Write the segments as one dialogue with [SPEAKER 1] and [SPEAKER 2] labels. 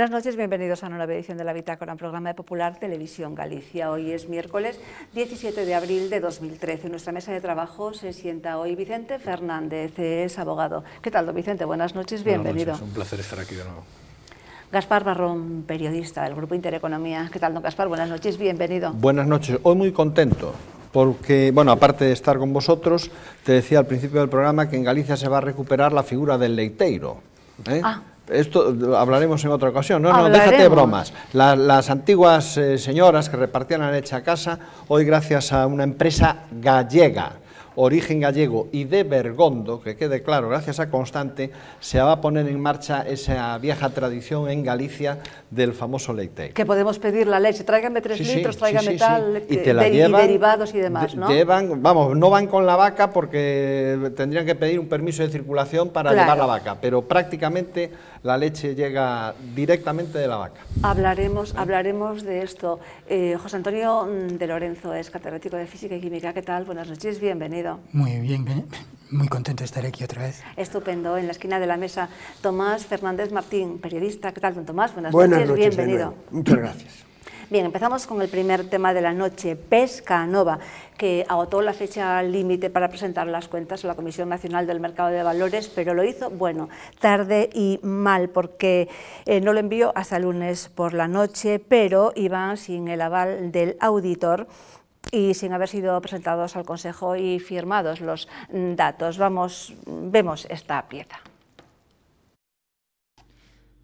[SPEAKER 1] Buenas noches, bienvenidos a una nueva edición de la Bitácora, un programa de Popular Televisión Galicia. Hoy es miércoles 17 de abril de 2013. En nuestra mesa de trabajo se sienta hoy Vicente Fernández, es abogado. ¿Qué tal, don Vicente? Buenas noches, bienvenido.
[SPEAKER 2] Buenas noches, un placer estar aquí de nuevo.
[SPEAKER 1] Gaspar Barrón, periodista del Grupo Intereconomía. ¿Qué tal, don Gaspar? Buenas noches, bienvenido.
[SPEAKER 3] Buenas noches, hoy muy contento. Porque, bueno, aparte de estar con vosotros, te decía al principio del programa que en Galicia se va a recuperar la figura del leiteiro. Esto hablaremos en otra ocasión. No, déjate de bromas. Las antiguas señoras que repartían la leche a casa, hoy gracias a una empresa gallega, origen gallego y de Bergondo, que quede claro, gracias a Constante, se va a poner en marcha esa vieja tradición en Galicia del famoso leiteiro.
[SPEAKER 1] Que podemos pedir la leche, tráigame 3 litros, tráigame tal,
[SPEAKER 3] y te la llevan,
[SPEAKER 1] y derivados y demás, ¿no?
[SPEAKER 3] Vamos, no van con la vaca porque tendrían que pedir un permiso de circulación para llevar la vaca, pero prácticamente la leche llega directamente de la vaca.
[SPEAKER 1] Hablaremos de esto. José Antonio de Lorenzo es catedrático de Física y Química. ¿Qué tal? Buenas noches, bienvenido.
[SPEAKER 4] Muy bien, muy contento de estar aquí otra vez.
[SPEAKER 1] Estupendo. En la esquina de la mesa, Tomás Fernández Martín, periodista. ¿Qué tal, don Tomás? Buenas
[SPEAKER 5] noches,
[SPEAKER 1] bienvenido.
[SPEAKER 5] Muchas gracias.
[SPEAKER 1] Bien, empezamos con el primer tema de la noche, Pescanova, que agotó la fecha límite para presentar las cuentas a la Comisión Nacional del Mercado de Valores, pero lo hizo, bueno, tarde y mal, porque no lo envió hasta el lunes por la noche, pero iban sin el aval del auditor y sin haber sido presentados al Consejo y firmados los datos. Vemos esta pieza.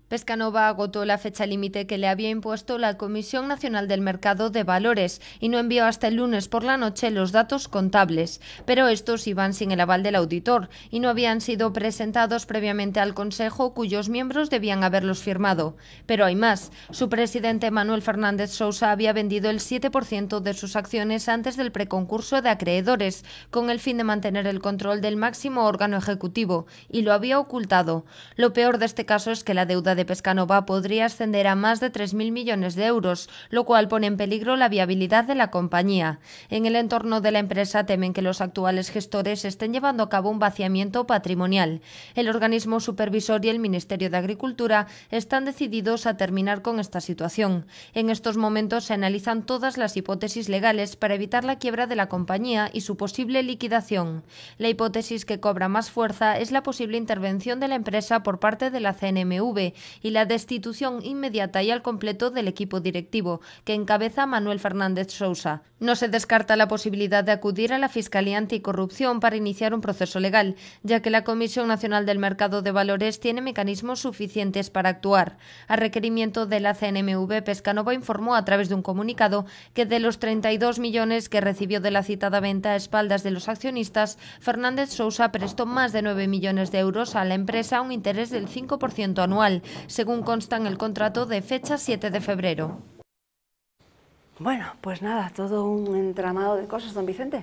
[SPEAKER 6] Pescanova agotó la fecha límite que le había impuesto la Comisión Nacional del Mercado de Valores y no envió hasta el lunes por la noche los datos contables, pero estos iban sin el aval del auditor y no habían sido presentados previamente al Consejo, cuyos miembros debían haberlos firmado. Pero hay más. Su presidente Manuel Fernández Sousa había vendido el 7% de sus acciones antes del preconcurso de acreedores, con el fin de mantener el control del máximo órgano ejecutivo, y lo había ocultado. Lo peor de este caso es que la deuda de Pescanova podría ascender a más de 3.000 millones de euros, lo cual pone en peligro la viabilidad de la compañía. En el entorno de la empresa temen que los actuales gestores estén llevando a cabo un vaciamiento patrimonial. El organismo supervisor y el Ministerio de Agricultura están decididos a terminar con esta situación. En estos momentos se analizan todas las hipótesis legales para evitar la quiebra de la compañía y su posible liquidación. La hipótesis que cobra más fuerza es la posible intervención de la empresa por parte de la CNMV y la destitución inmediata y al completo del equipo directivo, que encabeza Manuel Fernández Sousa. No se descarta la posibilidad de acudir a la Fiscalía Anticorrupción para iniciar un proceso legal, ya que la Comisión Nacional del Mercado de Valores tiene mecanismos suficientes para actuar. A requerimiento de la CNMV, Pescanova informó a través de un comunicado que de los 32 millones que recibió de la citada venta a espaldas de los accionistas, Fernández Sousa prestó más de 9 millones de euros a la empresa a un interés del 5% anual, según consta en el contrato de fecha 7 de febrero.
[SPEAKER 1] Bueno, pues nada, todo un entramado de cosas, don Vicente.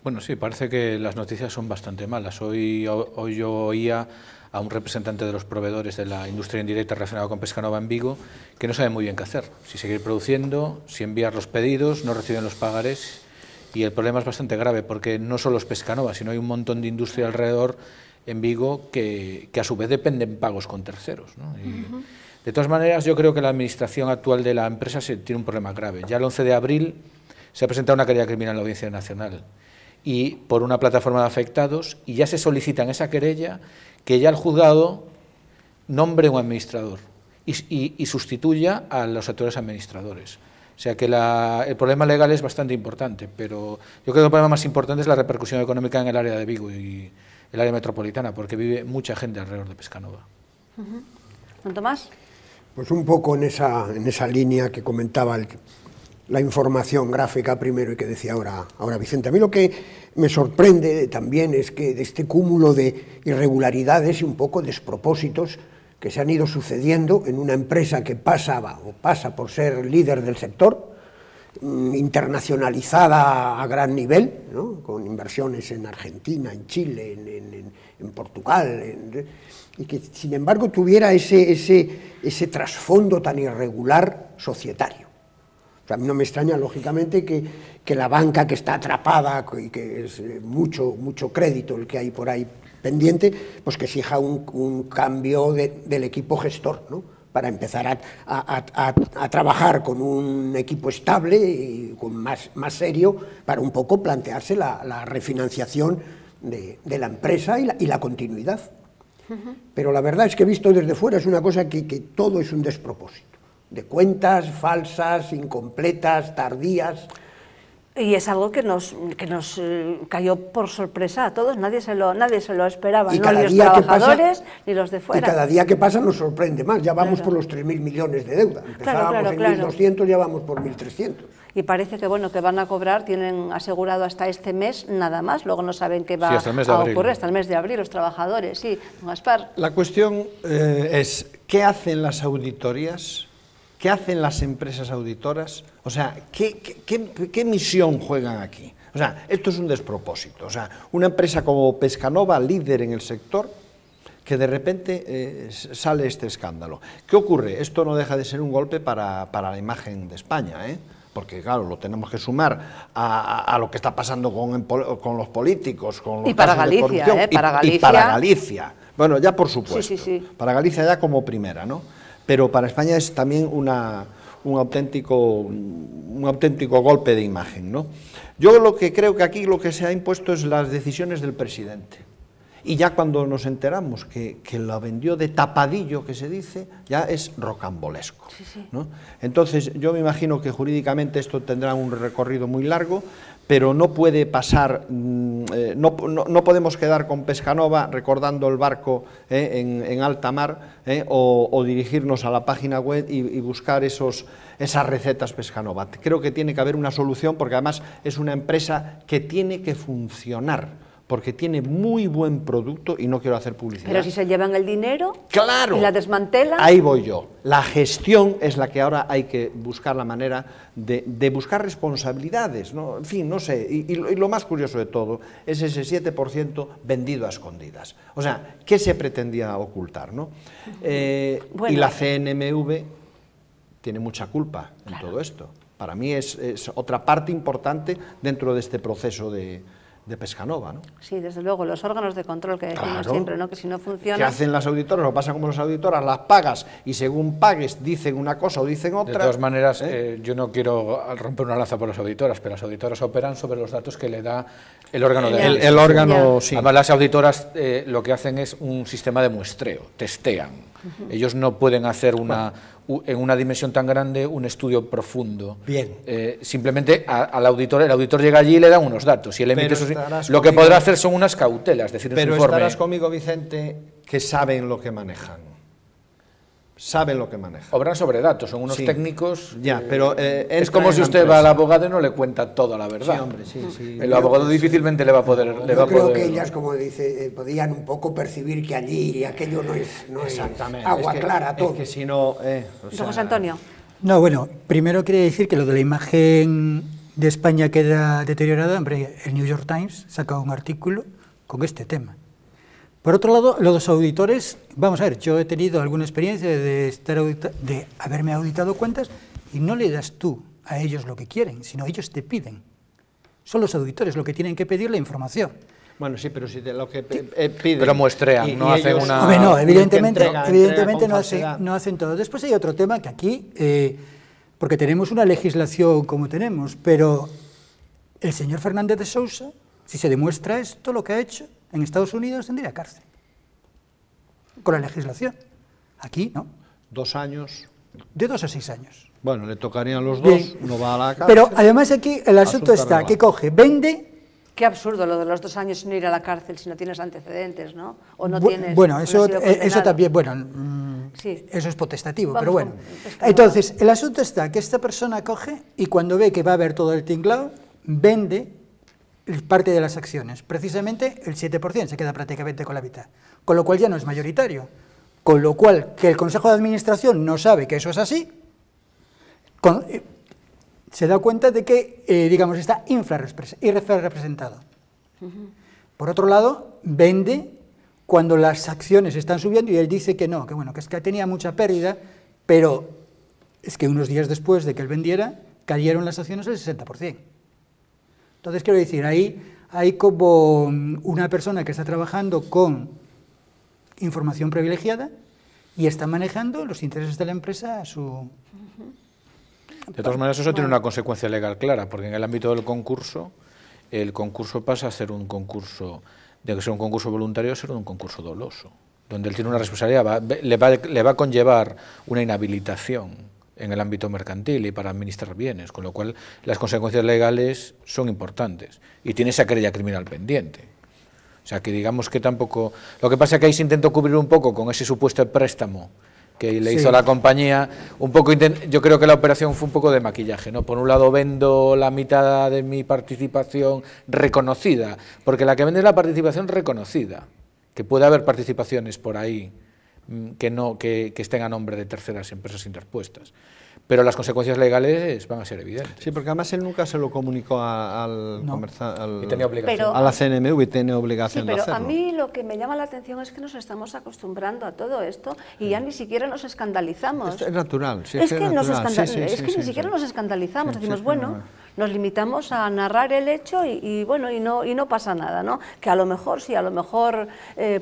[SPEAKER 2] Bueno, sí, parece que las noticias son bastante malas. Hoy yo oía a un representante de los proveedores de la industria indirecta relacionada con Pescanova en Vigo que no sabe muy bien qué hacer, si seguir produciendo, si enviar los pedidos, no reciben los pagarés, y el problema es bastante grave porque no solo es Pescanova, sino hay un montón de industria alrededor en Vigo que a su vez dependen pagos con terceros, ¿no? Y, de todas maneras, yo creo que la administración actual de la empresa tiene un problema grave. Ya el 11 de abril se ha presentado una querella criminal en la Audiencia Nacional y por una plataforma de afectados, y ya se solicita en esa querella que ya el juzgado nombre un administrador y sustituya a los actuales administradores. O sea que el problema legal es bastante importante, pero yo creo que el problema más importante es la repercusión económica en el área de Vigo y el área metropolitana, porque vive mucha gente alrededor de Pescanova.
[SPEAKER 1] ¿Don Tomás?
[SPEAKER 5] Pues un poco en esa línea que comentaba la información gráfica primero y que decía ahora Vicente. A mí lo que me sorprende también es que de este cúmulo de irregularidades y un poco despropósitos que se han ido sucediendo en una empresa que pasa por ser líder del sector, internacionalizada a gran nivel, ¿no? Con inversiones en Argentina, en Chile, en Portugal, y que sin embargo tuviera ese trasfondo tan irregular societario. O sea, a mí no me extraña, lógicamente, que la banca que está atrapada y que es mucho crédito el que hay por ahí pendiente, pues que exija un cambio del equipo gestor, ¿no? para empezar a trabajar con un equipo estable y más serio, para un poco plantearse la refinanciación de la empresa y la continuidad. Pero la verdad es que visto desde fuera es una cosa que todo es un despropósito, de cuentas falsas, incompletas, tardías.
[SPEAKER 1] Y es algo que nos cayó por sorpresa a todos, nadie se lo esperaba, no los trabajadores ni los de fuera.
[SPEAKER 5] Y cada día que pasa nos sorprende más, ya vamos por los 3.000 millones de deuda, empezábamos en 1.200, ya vamos por 1.300.
[SPEAKER 1] Y parece que bueno, que van a cobrar, tienen asegurado hasta este mes nada más, luego no saben qué va a ocurrir hasta el mes de abril los trabajadores, sí, don Gaspar.
[SPEAKER 3] La cuestión es, ¿qué hacen las auditorías? ¿Qué hacen las empresas auditoras? O sea, ¿qué misión juegan aquí? O sea, esto es un despropósito. O sea, una empresa como Pescanova, líder en el sector, que de repente sale este escándalo. ¿Qué ocurre? Esto no deja de ser un golpe para la imagen de España, ¿eh? Porque claro, lo tenemos que sumar a lo que está pasando con los políticos, con los
[SPEAKER 1] y para
[SPEAKER 3] casos
[SPEAKER 1] Galicia,
[SPEAKER 3] de corrupción, y para Galicia. Bueno, ya por supuesto.
[SPEAKER 1] Sí.
[SPEAKER 3] Para Galicia ya como primera, ¿no? Pero para España es también un auténtico golpe de imagen, ¿no? Yo lo que creo que aquí lo que se ha impuesto es las decisiones del presidente. Y ya cuando nos enteramos que lo vendió de tapadillo, que se dice, ya es rocambolesco, ¿no? Entonces yo me imagino que jurídicamente esto tendrá un recorrido muy largo, pero no puede pasar, no podemos quedar con Pescanova recordando el barco en alta mar, o dirigirnos a la página web y buscar esas recetas Pescanova. Creo que tiene que haber una solución, porque además es una empresa que tiene que funcionar, porque tiene muy buen producto y no quiero hacer publicidad.
[SPEAKER 1] Pero si se llevan el dinero,
[SPEAKER 3] ¡claro!,
[SPEAKER 1] y la desmantelan...
[SPEAKER 3] Ahí voy yo. La gestión es la que ahora hay que buscar la manera de buscar responsabilidades, ¿no? En fin, no sé, y lo más curioso de todo es ese 7% vendido a escondidas. O sea, ¿qué se pretendía ocultar, no?
[SPEAKER 1] Bueno,
[SPEAKER 3] y la CNMV tiene mucha culpa en todo esto. Para mí es otra parte importante dentro de este proceso de Pescanova, ¿no?
[SPEAKER 1] Sí, desde luego, los órganos de control que decimos siempre, ¿no? Que si no funciona...
[SPEAKER 3] ¿Qué hacen las auditoras? Lo pasa como las auditoras, las pagas y según pagues dicen una cosa o dicen otra.
[SPEAKER 2] De todas maneras, yo no quiero romper una lanza por las auditoras, pero las auditoras operan sobre los datos que le da el órgano de análisis.
[SPEAKER 3] El órgano, sí.
[SPEAKER 2] Además, las auditoras lo que hacen es un sistema de muestreo, testean. Ellos no pueden hacer en una dimensión tan grande un estudio profundo.
[SPEAKER 3] Bien.
[SPEAKER 2] Simplemente el auditor llega allí y le da unos datos y él emite lo que podrá hacer son unas cautelas, es decir,
[SPEAKER 3] pero
[SPEAKER 2] en su informe.
[SPEAKER 3] estarás conmigo, Vicente, que saben lo que manejan. Saben lo que manejan.
[SPEAKER 2] Obran sobre datos, son unos técnicos...
[SPEAKER 3] Ya, pero
[SPEAKER 2] es como si usted va al abogado y no le cuenta toda la verdad.
[SPEAKER 3] Sí, hombre, sí.
[SPEAKER 2] El abogado difícilmente le va a poder...
[SPEAKER 5] Yo creo que ellas, como dice, podían un poco percibir que allí aquello no es agua clara todo.
[SPEAKER 3] Es que si no...
[SPEAKER 1] José Antonio.
[SPEAKER 4] No, bueno, primero quería decir que lo de la imagen de España queda deteriorada. Hombre, el New York Times saca un artículo con este tema. Por otro lado, los auditores, vamos a ver, yo he tenido alguna experiencia de haberme auditado cuentas y no le das tú a ellos lo que quieren, sino ellos te piden. Son los auditores los que tienen que pedir la información.
[SPEAKER 3] Bueno, sí, pero si de lo que piden...
[SPEAKER 2] Pero muestrean, no hacen una...
[SPEAKER 4] Hombre, no, evidentemente no hacen todo. Después hay otro tema que aquí, porque tenemos una legislación como tenemos, pero el señor Fernández de Sousa, si se demuestra esto, lo que ha hecho en Estados Unidos, tendría cárcel. Con la legislación. Aquí, ¿no?
[SPEAKER 3] 2 años.
[SPEAKER 4] De 2 a 6 años.
[SPEAKER 3] Bueno, le tocarían los 2, no va a la cárcel.
[SPEAKER 4] Pero además aquí el asunto está que coge, vende...
[SPEAKER 1] Qué absurdo lo de los 2 años sin ir a la cárcel si no tienes antecedentes, ¿no? O no tienes...
[SPEAKER 4] Bueno, eso también, bueno, sí. Eso es potestativo, pero bueno. Entonces, el asunto está que esta persona coge y cuando ve que va a haber todo el tinglado, vende parte de las acciones, precisamente el 7%, se queda prácticamente con la mitad, con lo cual ya no es mayoritario, con lo cual que el Consejo de Administración no sabe que eso es así, se da cuenta de que, digamos, está infrarrepresentado. Por otro lado, vende cuando las acciones están subiendo y él dice que no, que bueno, que es que tenía mucha pérdida, pero es que unos días después de que él vendiera, cayeron las acciones el 60%. Entonces, quiero decir, ahí hay como una persona que está trabajando con información privilegiada y está manejando los intereses de la empresa a su...
[SPEAKER 2] De todas maneras, eso tiene una consecuencia legal clara, porque en el ámbito del concurso, el concurso pasa a ser un concurso, de ser un concurso voluntario a ser un concurso doloso, donde él tiene una responsabilidad, le va a conllevar una inhabilitación en el ámbito mercantil y para administrar bienes, con lo cual las consecuencias legales son importantes y tiene esa querella criminal pendiente. O sea, que digamos que tampoco... Lo que pasa es que ahí se intentó cubrir un poco con ese supuesto préstamo que le hizo la compañía, un poco yo creo que la operación fue un poco de maquillaje, ¿no? Por un lado vendo la mitad de mi participación reconocida, porque la que vende es la participación reconocida, que puede haber participaciones por ahí que estén a nombre de terceras empresas interpuestas. Pero las consecuencias legales van a ser evidentes.
[SPEAKER 3] Sí, porque además él nunca se lo comunicó a la CNMV y tiene obligación de hacerlo.
[SPEAKER 1] Pero a mí lo que me llama la atención es que nos estamos acostumbrando a todo esto y ya ni siquiera nos escandalizamos.
[SPEAKER 3] Es natural. Sí,
[SPEAKER 1] es que ni siquiera nos escandalizamos. Decimos, bueno, nos limitamos a narrar el hecho y no pasa nada, ¿no? Que a lo mejor sí, a lo mejor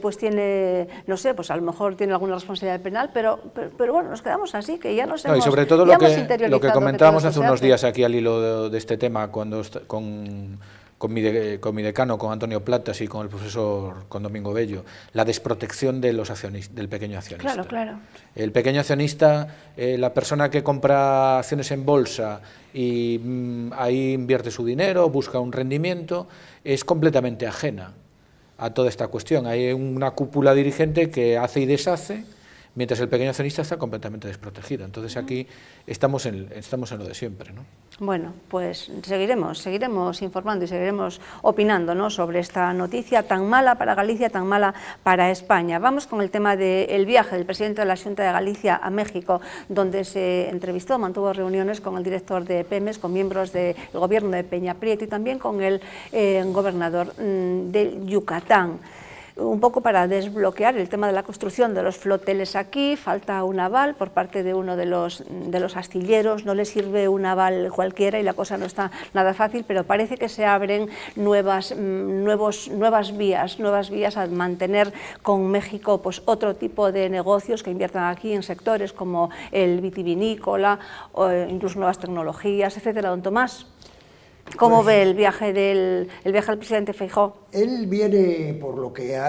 [SPEAKER 1] pues tiene, no sé, pues a lo mejor tiene alguna responsabilidad penal, pero bueno, nos quedamos así, que ya nos hemos...
[SPEAKER 2] Y sobre todo lo que comentábamos hace unos días aquí al hilo de este tema, cuando con mi decano, con Antonio Platas y con el profesor, con Domingo Bello, la desprotección de los del pequeño accionista.
[SPEAKER 1] Claro.
[SPEAKER 2] El pequeño accionista, la persona que compra acciones en bolsa y ahí invierte su dinero, busca un rendimiento, es completamente ajena a toda esta cuestión. Hay una cúpula dirigente que hace y deshace, mientras el pequeño accionista está completamente desprotegido. Entonces aquí estamos en lo de siempre, ¿no?
[SPEAKER 1] Bueno, pues seguiremos informando y seguiremos opinando, ¿no?, sobre esta noticia tan mala para Galicia, tan mala para España. Vamos con el tema del viaje del presidente de la Xunta de Galicia a México, donde se entrevistó, mantuvo reuniones con el director de Pemex, con miembros del gobierno de Peña Prieto y también con el gobernador de Yucatán. Un poco para desbloquear el tema de la construcción de los floteles aquí. Falta un aval por parte de uno de los astilleros, no le sirve un aval cualquiera y la cosa no está nada fácil, pero parece que se abren nuevas vías a mantener con México pues otro tipo de negocios que inviertan aquí en sectores como el vitivinícola, o incluso nuevas tecnologías, etcétera. Don Tomás, ¿cómo ve el viaje del presidente Feijóo?
[SPEAKER 5] Él viene, por lo que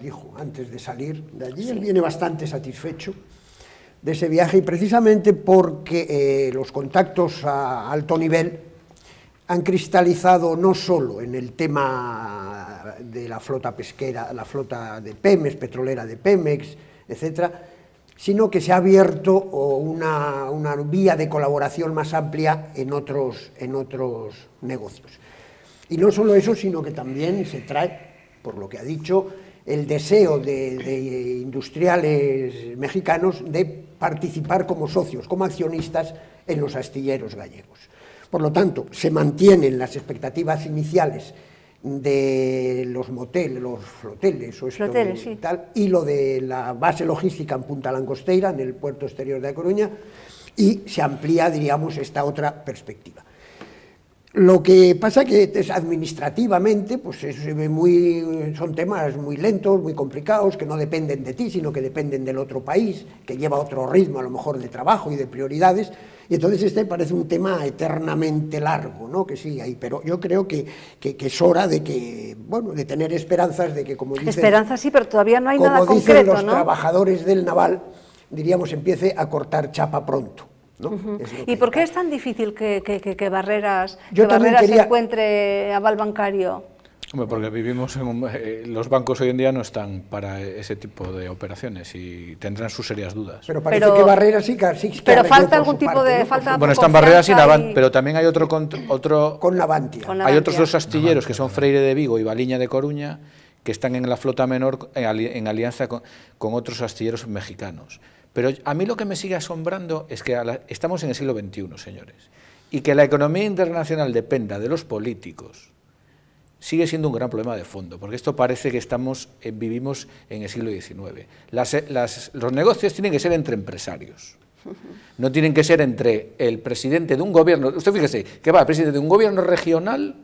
[SPEAKER 5] dijo antes de salir de allí, él viene bastante satisfecho de ese viaje y precisamente porque los contactos a alto nivel han cristalizado no solo en el tema de la flota pesquera, la flota de Pemex, petrolera de Pemex, etcétera, sino que se ha abierto una vía de colaboración más amplia en otros negocios. Y no solo eso, sino que también se trae, por lo que ha dicho, el deseo de industriales mexicanos de participar como socios, como accionistas en los astilleros gallegos. Por lo tanto, se mantienen las expectativas iniciales de los moteles, los floteles,
[SPEAKER 1] sí,
[SPEAKER 5] tal, y lo de la base logística en Punta Langosteira, en el puerto exterior de A Coruña, y se amplía, diríamos, esta otra perspectiva. Lo que pasa que administrativamente pues son temas muy lentos, muy complicados, que no dependen de ti, sino que dependen del otro país, que lleva otro ritmo a lo mejor de trabajo y de prioridades, y entonces este parece un tema eternamente largo, ¿no?, que sigue ahí, pero yo creo que es hora de tener esperanzas de que, como dicen...
[SPEAKER 1] Esperanzas sí, pero todavía no hay nada concreto, ¿no?
[SPEAKER 5] Como dicen los trabajadores del naval, diríamos, empiece a cortar chapa pronto, ¿no?
[SPEAKER 1] ¿Y por qué es tan difícil que Barreras encuentre aval bancario?
[SPEAKER 2] Hombre, porque vivimos los bancos hoy en día no están para ese tipo de operaciones y tendrán sus serias dudas.
[SPEAKER 5] Pero parece que Barreras sí que
[SPEAKER 1] pero falta algún tipo de...
[SPEAKER 5] ¿no?
[SPEAKER 2] Bueno, están Barreras y Navantia, pero también hay otro
[SPEAKER 5] con Navantia.
[SPEAKER 2] Hay otros dos astilleros que son Freire de Vigo y Baliña de Coruña, que están en la flota menor en alianza con otros astilleros mexicanos. Pero a mí lo que me sigue asombrando es que estamos en el siglo XXI, señores, y que la economía internacional dependa de los políticos sigue siendo un gran problema de fondo, porque esto parece que vivimos en el siglo XIX. Los negocios tienen que ser entre empresarios, no tienen que ser entre el presidente de un gobierno. Usted fíjese que va el presidente de un gobierno regional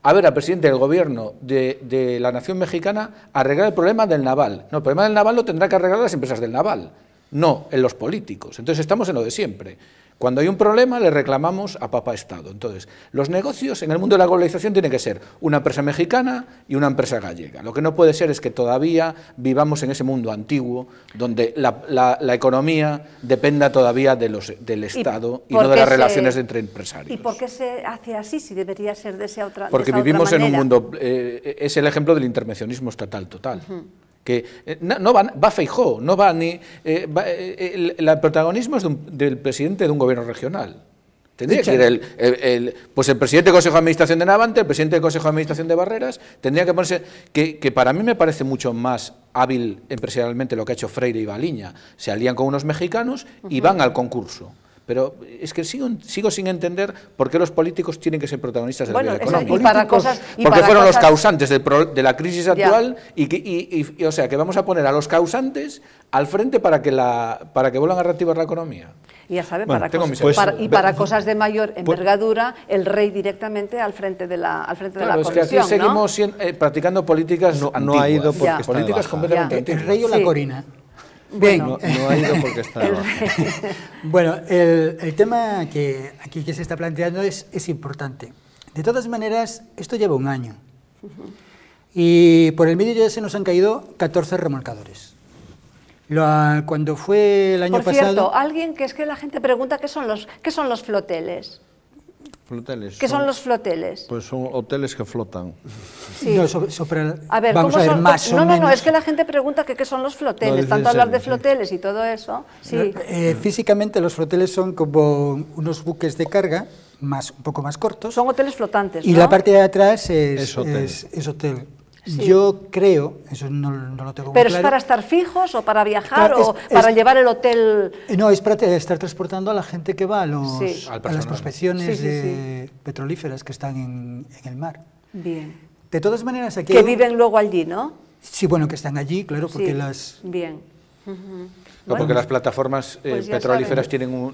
[SPEAKER 2] a ver al presidente del gobierno de la nación mexicana arreglar el problema del naval. No, el problema del naval lo tendrá que arreglar las empresas del naval, no en los políticos. Entonces estamos en lo de siempre. Cuando hay un problema le reclamamos a papá Estado. Entonces, los negocios en el mundo de la globalización tienen que ser una empresa mexicana y una empresa gallega. Lo que no puede ser es que todavía vivamos en ese mundo antiguo donde la economía dependa todavía del Estado y no de las relaciones entre empresarios.
[SPEAKER 1] ¿Y por qué se hace así si debería ser de esa otra
[SPEAKER 2] Porque vivimos en un mundo, es el ejemplo del intervencionismo estatal total. Que no va Feijóo, no va ni... el protagonismo es del presidente de un gobierno regional. Tendría que ir pues el presidente del Consejo de Administración de Navante, el presidente del Consejo de Administración de Barreras, tendría que ponerse... Que para mí me parece mucho más hábil empresarialmente lo que ha hecho Freire y Baliña. Se alían con unos mexicanos y van al concurso. Pero es que sigo sin entender por qué los políticos tienen que ser protagonistas de la vida económica. Porque fueron los causantes de la crisis actual y o sea, que vamos a poner a los causantes al frente para que vuelvan a reactivar la economía.
[SPEAKER 1] Y ya sabe, para cosas de mayor envergadura, el rey directamente al frente de la comisión.
[SPEAKER 2] Es que aquí seguimos practicando políticas antiguas.
[SPEAKER 3] No ha ido porque está
[SPEAKER 2] políticas completamente antiguas.
[SPEAKER 4] ¿El rey o la Corina?
[SPEAKER 3] Bien. No ha ido porque está abajo.
[SPEAKER 4] Bueno, el tema que aquí se está planteando es importante. De todas maneras, esto lleva un año. Y por el medio ya se nos han caído 14 remolcadores. Cuando fue el año pasado...
[SPEAKER 1] Por cierto, alguien que es que la gente pregunta qué son los floteles.
[SPEAKER 3] ¿Floteles?
[SPEAKER 1] ¿Qué son los floteles?
[SPEAKER 3] Pues son hoteles que flotan.
[SPEAKER 1] Sí.
[SPEAKER 4] No,
[SPEAKER 1] a ver,
[SPEAKER 4] vamos a ver, más o menos.
[SPEAKER 1] No, es que la gente pregunta qué son los floteles, tanto hablar de floteles y todo eso. Sí.
[SPEAKER 4] Físicamente los floteles son como unos buques de carga, un poco más cortos.
[SPEAKER 1] Son hoteles flotantes,
[SPEAKER 4] y
[SPEAKER 1] ¿no?
[SPEAKER 4] la parte de atrás es hotel.
[SPEAKER 1] Sí.
[SPEAKER 4] Yo creo, eso no lo tengo muy
[SPEAKER 1] ¿Pero
[SPEAKER 4] claro.
[SPEAKER 1] es para estar fijos o para viajar o para llevar el hotel?
[SPEAKER 4] No, es para estar transportando a la gente que va a las prospecciones petrolíferas que están en el mar.
[SPEAKER 1] Bien.
[SPEAKER 4] De todas maneras, aquí...
[SPEAKER 1] Que viven luego allí, ¿no?
[SPEAKER 4] Sí, bueno, que están allí, claro, porque las...
[SPEAKER 1] Bien.
[SPEAKER 2] No, porque las plataformas petrolíferas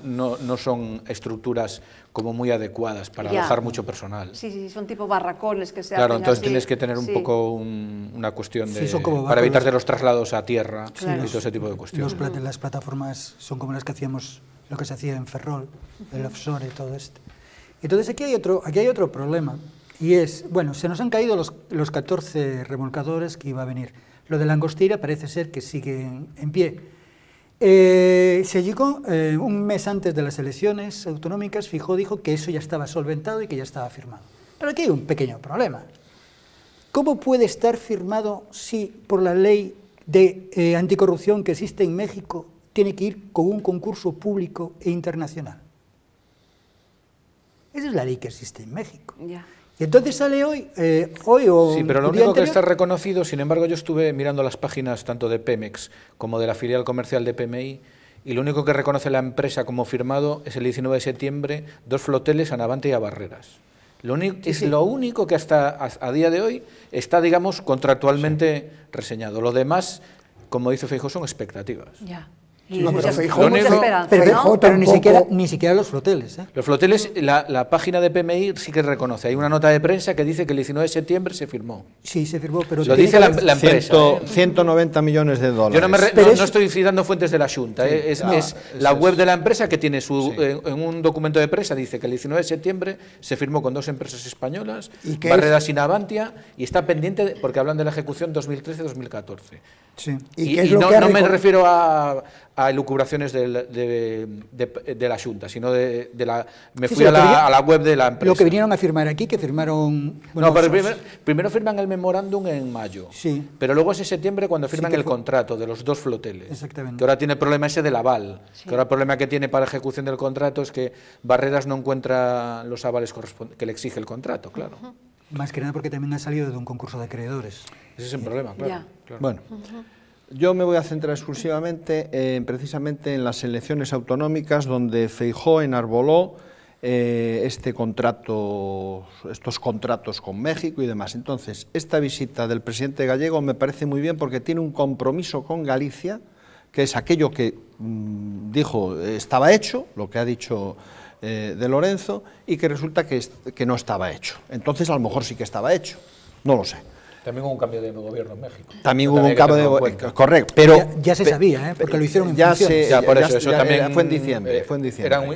[SPEAKER 2] no son estructuras como muy adecuadas para alojar mucho personal.
[SPEAKER 1] Sí, son tipo barracones que se
[SPEAKER 2] Claro,
[SPEAKER 1] hacen
[SPEAKER 2] entonces
[SPEAKER 1] así.
[SPEAKER 2] tienes que tener un poco una cuestión
[SPEAKER 4] para
[SPEAKER 2] evitarte los traslados a tierra y todo ese tipo de cuestiones.
[SPEAKER 4] Las plataformas son como las que hacíamos, lo que se hacía en Ferrol, el offshore y todo esto. Entonces aquí hay otro problema, y es, bueno, se nos han caído los 14 remolcadores que iba a venir. Lo de la Angostira parece ser que sigue en pie. Se llegó un mes antes de las elecciones autonómicas, Feijóo dijo que eso ya estaba solventado y que ya estaba firmado. Pero aquí hay un pequeño problema. ¿Cómo puede estar firmado si por la ley de anticorrupción que existe en México tiene que ir con un concurso público e internacional? Esa es la ley que existe en México.
[SPEAKER 1] Ya.
[SPEAKER 4] Y entonces sale hoy o...
[SPEAKER 2] Sí, pero lo único que está reconocido, sin embargo, yo estuve mirando las páginas tanto de Pemex como de la filial comercial de PMI, y lo único que reconoce la empresa como firmado es el 19 de septiembre 2 floteles a Navante y a Barreras. Lo único que hasta a día de hoy está, digamos, contractualmente reseñado. Lo demás, como dice Feijóo, son expectativas.
[SPEAKER 1] Ya.
[SPEAKER 5] Y mucha
[SPEAKER 1] esperanza,
[SPEAKER 4] pero ni siquiera los floteles.
[SPEAKER 2] Los floteles, la página de PMI sí que reconoce. Hay una nota de prensa que dice que el 19 de septiembre se firmó.
[SPEAKER 4] Sí, se firmó, pero...
[SPEAKER 2] Lo dice la empresa.
[SPEAKER 3] 190 millones de dólares.
[SPEAKER 2] Yo no estoy citando fuentes de la Junta. Es la web de la empresa que tiene en un documento de prensa, dice que el 19 de septiembre se firmó con 2 empresas españolas, Barreras y Navantia, y está pendiente, porque hablan de la ejecución 2013-2014.
[SPEAKER 4] Sí.
[SPEAKER 2] Y no me refiero a elucubraciones de la Junta, sino me fui a la web de la empresa.
[SPEAKER 4] Lo que vinieron a firmar aquí, que firmaron...
[SPEAKER 2] Bueno, pero primero firman el memorándum en mayo, pero luego es en septiembre cuando firman el contrato de los 2 floteles.
[SPEAKER 4] Exactamente.
[SPEAKER 2] Que ahora tiene el problema ese del aval, que ahora el problema que tiene para la ejecución del contrato es que Barreras no encuentra los avales que le exige el contrato, claro.
[SPEAKER 4] Más que nada porque también ha salido de un concurso de acreedores.
[SPEAKER 2] Ese es el problema, claro.
[SPEAKER 3] Bueno, yo me voy a centrar exclusivamente precisamente en las elecciones autonómicas, donde Feijóo enarboló estos contratos con México y demás. Entonces, esta visita del presidente gallego me parece muy bien porque tiene un compromiso con Galicia que es aquello que dijo estaba hecho, lo que ha dicho de Lorenzo, y que resulta que no estaba hecho. Entonces, a lo mejor sí que estaba hecho, no lo sé.
[SPEAKER 2] También hubo un cambio de gobierno en México.
[SPEAKER 3] También hubo un cambio de gobierno, correcto. Pero
[SPEAKER 4] ya se sabía, porque lo hicieron en
[SPEAKER 3] funciones.
[SPEAKER 2] Eso también
[SPEAKER 3] fue en diciembre.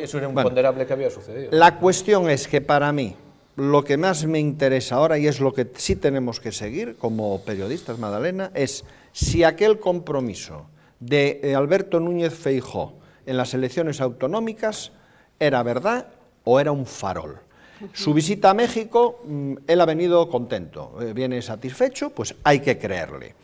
[SPEAKER 2] Eso era un ponderable que había sucedido.
[SPEAKER 3] La cuestión es que para mí, lo que más me interesa ahora, y es lo que sí tenemos que seguir como periodistas, Madalena, es si aquel compromiso de Alberto Núñez Feijóo en las elecciones autonómicas era verdad o era un farol. Su visita a México, él ha venido contento, viene satisfecho, pues hay que creerle.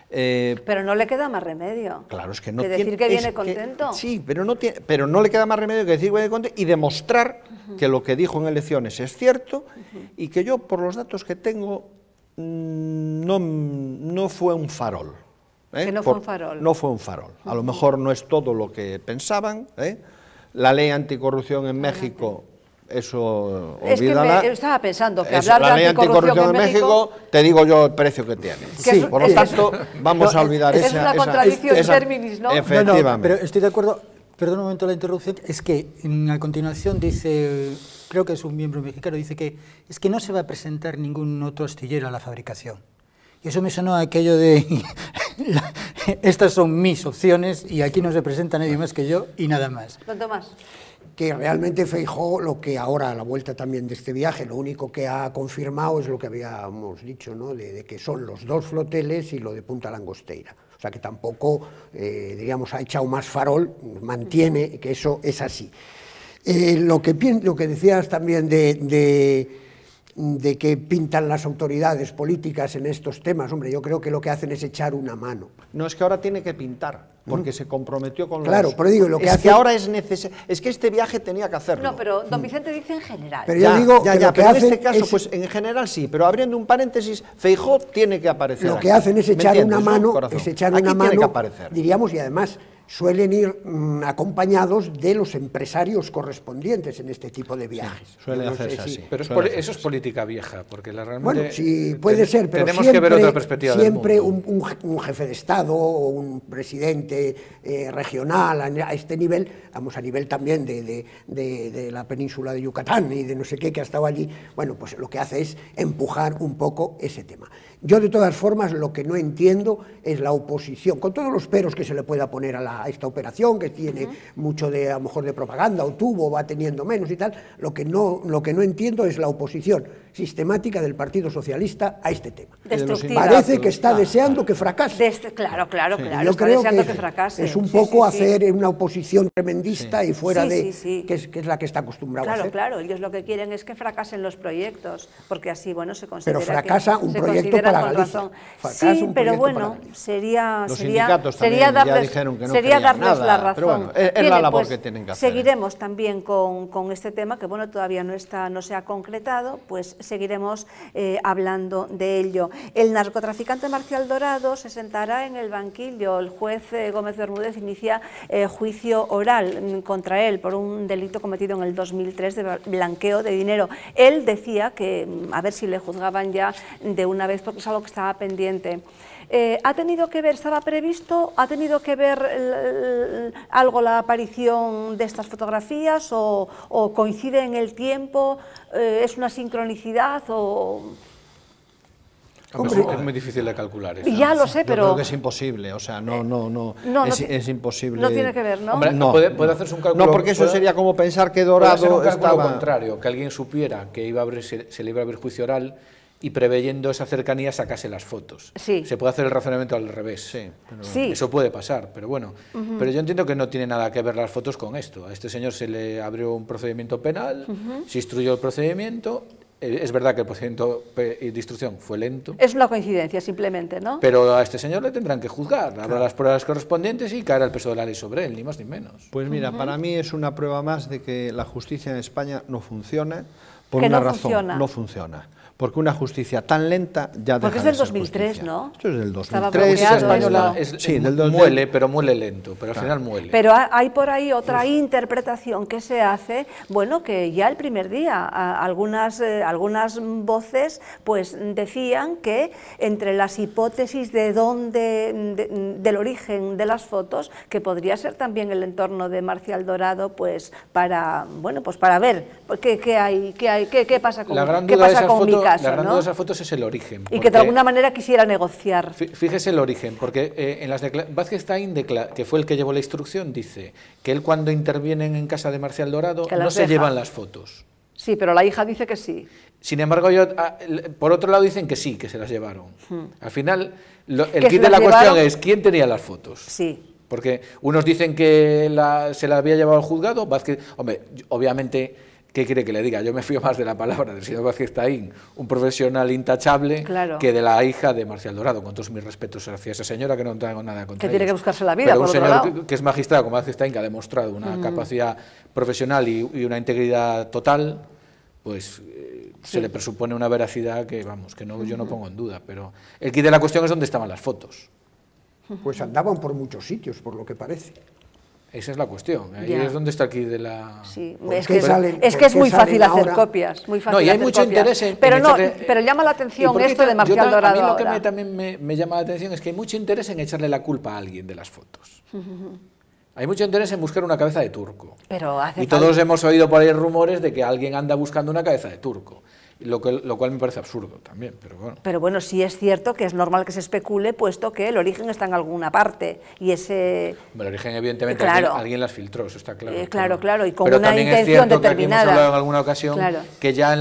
[SPEAKER 1] Pero no le queda más remedio.
[SPEAKER 3] Claro, es que no
[SPEAKER 1] que decir que viene contento.
[SPEAKER 3] Sí, pero no le queda más remedio que decir que viene contento y demostrar que lo que dijo en elecciones es cierto y que yo, por los datos que tengo, no fue un farol.
[SPEAKER 1] Que no fue un farol.
[SPEAKER 3] No fue un farol. A lo mejor no es todo lo que pensaban. La ley anticorrupción en México... Eso, olvídala.
[SPEAKER 1] Es que estaba pensando que hablar de
[SPEAKER 3] anticorrupción en México, te digo yo el precio que tiene.
[SPEAKER 1] Sí,
[SPEAKER 3] por lo tanto, vamos a olvidar esa...
[SPEAKER 1] Es una contradicción términis, ¿no?
[SPEAKER 3] Efectivamente.
[SPEAKER 4] No, pero estoy de acuerdo, perdón un momento la interrupción, es que a continuación dice, creo que es un miembro mexicano, dice que es que no se va a presentar ningún otro astillero a la fabricación. Y eso me sonó a aquello de, estas son mis opciones y aquí no se presenta nadie más que yo y nada más.
[SPEAKER 1] ¿Don Tomás?
[SPEAKER 5] Que realmente Feijóo, lo que ahora a la vuelta también de este viaje, lo único que ha confirmado es lo que habíamos dicho, ¿no? de que son los 2 floteles y lo de Punta Langosteira. O sea que tampoco, diríamos, ha echado más farol, mantiene que eso es así. Lo que decías también de que pintan las autoridades políticas en estos temas, hombre, yo creo que lo que hacen es echar una mano.
[SPEAKER 3] No, es que ahora tiene que pintar, porque se comprometió con
[SPEAKER 5] Claro, pero digo, lo que hace...
[SPEAKER 3] que ahora es necesario, es que este viaje tenía que hacerlo.
[SPEAKER 1] No, pero don Vicente dice en general.
[SPEAKER 5] Pero yo digo que lo que
[SPEAKER 3] pero en
[SPEAKER 5] hacen
[SPEAKER 3] este caso,
[SPEAKER 5] es...
[SPEAKER 3] pues en general sí, pero abriendo un paréntesis, Feijóo tiene que aparecer.
[SPEAKER 5] Lo
[SPEAKER 3] aquí.
[SPEAKER 5] que hacen es echar una mano,
[SPEAKER 3] Tiene que aparecer.
[SPEAKER 5] Diríamos, y además suelen ir acompañados de los empresarios correspondientes en este tipo de viajes.
[SPEAKER 3] Sí, suele hacerse así.
[SPEAKER 2] Pero eso es política vieja, porque realmente...
[SPEAKER 5] Bueno, sí, puede ser, pero
[SPEAKER 2] tenemos que ver otra perspectiva
[SPEAKER 5] siempre
[SPEAKER 2] del mundo.
[SPEAKER 5] un jefe de Estado o un presidente regional a este nivel, vamos, a nivel también de la península de Yucatán y de no sé qué, que ha estado allí, bueno, pues lo que hace es empujar un poco ese tema. Yo, de todas formas, lo que no entiendo es la oposición, con todos los peros que se le pueda poner a esta operación, que tiene mucho a lo mejor de propaganda, o tuvo, va teniendo menos y tal, lo que no entiendo es la oposición sistemática del Partido Socialista a este tema.
[SPEAKER 1] Destructiva.
[SPEAKER 5] Parece que está deseando que fracase.
[SPEAKER 1] Claro.
[SPEAKER 5] Yo creo que
[SPEAKER 1] fracase.
[SPEAKER 5] es un poco hacer una oposición tremendista y fuera de... Que es la que está acostumbrado a hacer.
[SPEAKER 1] Claro, ellos lo que quieren es que fracasen los proyectos, porque así, bueno, se considera
[SPEAKER 5] Pero fracasa un proyecto para Galicia.
[SPEAKER 1] Sí, pero bueno, sería
[SPEAKER 3] darles
[SPEAKER 1] la razón.
[SPEAKER 3] Pero bueno, es la labor que tienen que hacer.
[SPEAKER 1] Seguiremos también con este tema, que bueno, todavía no se ha concretado, pues seguiremos hablando de ello. El narcotraficante Marcial Dorado se sentará en el banquillo. El juez Gómez Bermúdez inicia juicio oral contra él por un delito cometido en el 2003 de blanqueo de dinero. Él decía que a ver si le juzgaban ya de una vez, porque es algo que estaba pendiente. ¿Ha tenido que ver, estaba previsto, ha tenido que ver algo la aparición de estas fotografías o coincide en el tiempo, es una sincronicidad o...?
[SPEAKER 2] Hombre, es muy difícil de calcular eso.
[SPEAKER 1] Ya lo sé, pero...
[SPEAKER 3] Yo creo que es imposible, o sea, es imposible.
[SPEAKER 1] No tiene que ver, ¿no?
[SPEAKER 2] Hombre, puede hacerse un cálculo...
[SPEAKER 3] No, porque eso sería como pensar que Dorado
[SPEAKER 2] estaba... contrario, que alguien supiera que se le iba a abrir juicio oral y preveyendo esa cercanía sacase las fotos.
[SPEAKER 1] Sí.
[SPEAKER 2] Se puede hacer el razonamiento al revés.
[SPEAKER 1] Sí.
[SPEAKER 2] Eso puede pasar, pero bueno. Pero yo entiendo que no tiene nada que ver las fotos con esto. A este señor se le abrió un procedimiento penal, se instruyó el procedimiento. Es verdad que el procedimiento de instrucción fue lento.
[SPEAKER 1] Es una coincidencia, simplemente, ¿no?
[SPEAKER 2] Pero a este señor le tendrán que juzgar. Habrá las pruebas correspondientes y caerá el peso de la ley sobre él, ni más ni menos.
[SPEAKER 3] Pues mira, para mí es una prueba más de que la justicia en España no funciona por una razón. No funciona. porque una justicia tan lenta ya deja
[SPEAKER 1] porque es
[SPEAKER 3] de
[SPEAKER 1] del
[SPEAKER 3] ser
[SPEAKER 1] 2003,
[SPEAKER 3] justicia.
[SPEAKER 1] ¿no?
[SPEAKER 3] Esto es del
[SPEAKER 1] Estaba
[SPEAKER 3] 2003.
[SPEAKER 1] bloqueado
[SPEAKER 2] española
[SPEAKER 1] esto.
[SPEAKER 2] muele, pero muele lento, pero al final muele.
[SPEAKER 1] Pero hay por ahí otra interpretación que se hace, bueno, que ya el primer día algunas voces pues decían que entre las hipótesis de del origen de las fotos, que podría ser también el entorno de Marcial Dorado, pues para ver qué pasa con Micaso,
[SPEAKER 2] la gran
[SPEAKER 1] ¿no?
[SPEAKER 2] duda de esas fotos es el origen.
[SPEAKER 1] Y que de alguna manera quisiera negociar.
[SPEAKER 2] Fíjese el origen, porque en Vázquez Taín, que fue el que llevó la instrucción, dice que él cuando intervienen en casa de Marcial Dorado no se llevan las fotos.
[SPEAKER 1] Sí, pero la hija dice que sí.
[SPEAKER 2] Sin embargo, por otro lado dicen que sí, que se las llevaron. Al final, el
[SPEAKER 1] ¿Que
[SPEAKER 2] kit de la cuestión es quién tenía las fotos.
[SPEAKER 1] Sí.
[SPEAKER 2] Porque unos dicen que se la había llevado al juzgado, Vázquez, hombre, obviamente... ¿Qué quiere que le diga? Yo me fío más de la palabra del señor Vázquez Taín, un profesional intachable,
[SPEAKER 1] claro,
[SPEAKER 2] que de la hija de Marcial Dorado, con todos mis respetos hacia esa señora, que no tengo nada contra
[SPEAKER 1] que tiene
[SPEAKER 2] ellos.
[SPEAKER 1] que buscarse la vida,
[SPEAKER 2] pero
[SPEAKER 1] por
[SPEAKER 2] un
[SPEAKER 1] otro
[SPEAKER 2] señor
[SPEAKER 1] lado,
[SPEAKER 2] que es magistrado como Vázquez Taín, que ha demostrado una capacidad profesional y una integridad total, pues se le presupone una veracidad que, vamos, que no, yo no pongo en duda, pero el quid de la cuestión es dónde estaban las fotos.
[SPEAKER 5] Pues andaban por muchos sitios, por lo que parece.
[SPEAKER 2] Esa es la cuestión, ahí
[SPEAKER 1] ya
[SPEAKER 2] es donde está aquí de la...
[SPEAKER 1] Sí, es que es muy fácil hacer copias, muy fácil.
[SPEAKER 2] No, y hay
[SPEAKER 1] hacer
[SPEAKER 2] mucho
[SPEAKER 1] copias.
[SPEAKER 2] interés en
[SPEAKER 1] pero no,
[SPEAKER 2] echarle...
[SPEAKER 1] pero llama la atención esto de Marcial Dorado.
[SPEAKER 2] A mí lo que
[SPEAKER 1] ahora
[SPEAKER 2] también me llama la atención es que hay mucho interés en echarle la culpa a alguien de las fotos. Hay mucho interés en buscar una cabeza de turco.
[SPEAKER 1] Pero
[SPEAKER 2] y todos hemos oído por ahí rumores de que alguien anda buscando una cabeza de turco. Lo cual me parece absurdo también, pero bueno.
[SPEAKER 1] Pero bueno, sí es cierto que es normal que se especule, puesto que el origen está en alguna parte, y ese...
[SPEAKER 2] Bueno, el origen evidentemente
[SPEAKER 1] claro,
[SPEAKER 2] alguien las filtró, eso está claro.
[SPEAKER 1] Claro, y con
[SPEAKER 2] pero
[SPEAKER 1] una intención determinada.
[SPEAKER 2] Que aquí hemos hablado en alguna ocasión,
[SPEAKER 1] claro,
[SPEAKER 2] que ya en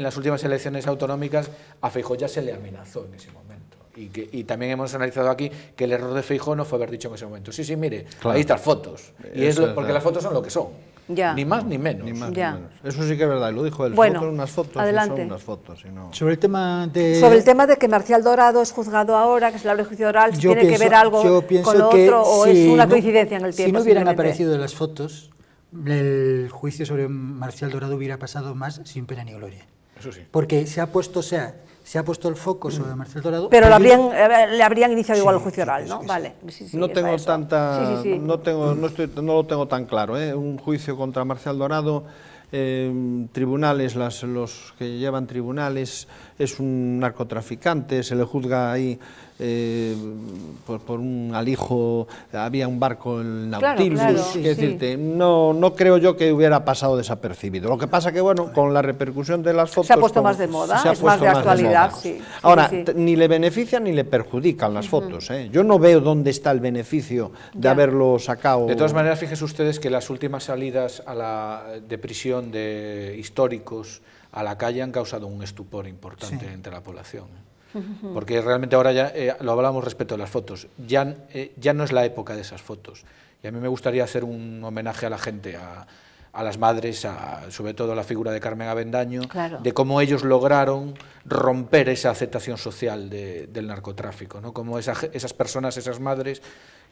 [SPEAKER 2] las últimas elecciones autonómicas a Feijóo ya se le amenazó en ese momento. Y también hemos analizado aquí que el error de Feijóo no fue haber dicho en ese momento, sí, mire, claro, ahí están fotos, y porque las fotos son lo que son.
[SPEAKER 1] Ya.
[SPEAKER 2] Ni más ni menos.
[SPEAKER 3] Ni más, ni menos. Eso sí que es verdad, lo dijo él.
[SPEAKER 1] Bueno,
[SPEAKER 3] son unas fotos,
[SPEAKER 1] adelante.
[SPEAKER 3] son unas fotos. No.
[SPEAKER 4] Sobre el tema
[SPEAKER 1] de que Marcial Dorado es juzgado ahora, que se le abre juicio oral, si tiene que ver algo con lo otro, o es una coincidencia en el tiempo.
[SPEAKER 4] Si no hubieran aparecido las fotos, el juicio sobre Marcial Dorado hubiera pasado más sin pena ni gloria.
[SPEAKER 2] Eso sí.
[SPEAKER 4] Porque se ha puesto el foco sobre Marcial Dorado.
[SPEAKER 1] Pero le habrían iniciado igual el juicio oral, ¿no?
[SPEAKER 3] Sí.
[SPEAKER 1] Vale.
[SPEAKER 3] No tengo tanta, no lo tengo tan claro. Un juicio contra Marcial Dorado, tribunales, los que llevan tribunales, es un narcotraficante, se le juzga ahí por un alijo, había un barco en Nautilus,
[SPEAKER 1] claro,
[SPEAKER 3] decirte, no creo yo que hubiera pasado desapercibido. Lo que pasa que, bueno, con la repercusión de las fotos...
[SPEAKER 1] Se ha puesto más de moda, es más de actualidad, sí.
[SPEAKER 3] Ahora, ni le benefician ni le perjudican las fotos, ¿eh? Yo no veo dónde está el beneficio de haberlo sacado.
[SPEAKER 2] De todas maneras, fíjense ustedes que las últimas salidas de prisión de históricos a la calle han causado un estupor importante entre la población. Porque realmente ahora ya, lo hablamos respecto a las fotos, ya no es la época de esas fotos. Y a mí me gustaría hacer un homenaje a la gente, a las madres, sobre todo a la figura de Carmen Avendaño,
[SPEAKER 1] claro,
[SPEAKER 2] de cómo ellos lograron romper esa aceptación social del narcotráfico, ¿no? Cómo esas personas, esas madres,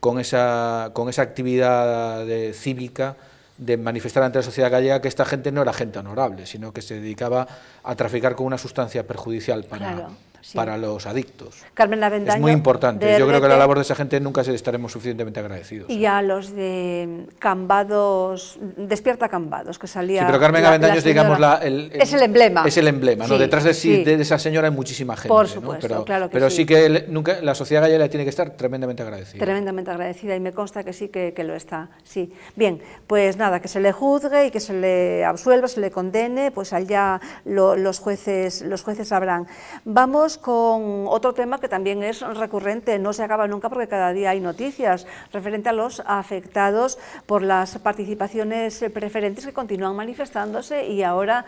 [SPEAKER 2] con esa actividad cívica, de manifestar ante la sociedad gallega que esta gente no era gente honorable, sino que se dedicaba a traficar con una sustancia perjudicial para los adictos.
[SPEAKER 1] Carmen Avendaño,
[SPEAKER 2] es muy importante. Yo creo que la labor de esa gente nunca estaremos suficientemente agradecidos.
[SPEAKER 1] Y a los de Cambados, Despierta Cambados, que salía...
[SPEAKER 2] Sí, pero Carmen Avendaño es, digamos,
[SPEAKER 1] es el emblema.
[SPEAKER 2] Es el emblema, ¿no? Detrás de esa señora hay muchísima gente.
[SPEAKER 1] Por supuesto,
[SPEAKER 2] ¿no?
[SPEAKER 1] claro que
[SPEAKER 2] pero
[SPEAKER 1] sí.
[SPEAKER 2] sí que nunca, la sociedad gallega tiene que estar tremendamente agradecida.
[SPEAKER 1] Tremendamente agradecida, y me consta que sí que lo está. Sí. Bien, pues nada, que se le juzgue y que se le absuelva, se le condene, pues allá los jueces sabrán. Vamos con otro tema que también es recurrente, no se acaba nunca porque cada día hay noticias, referente a los afectados por las participaciones preferentes que continúan manifestándose, y ahora,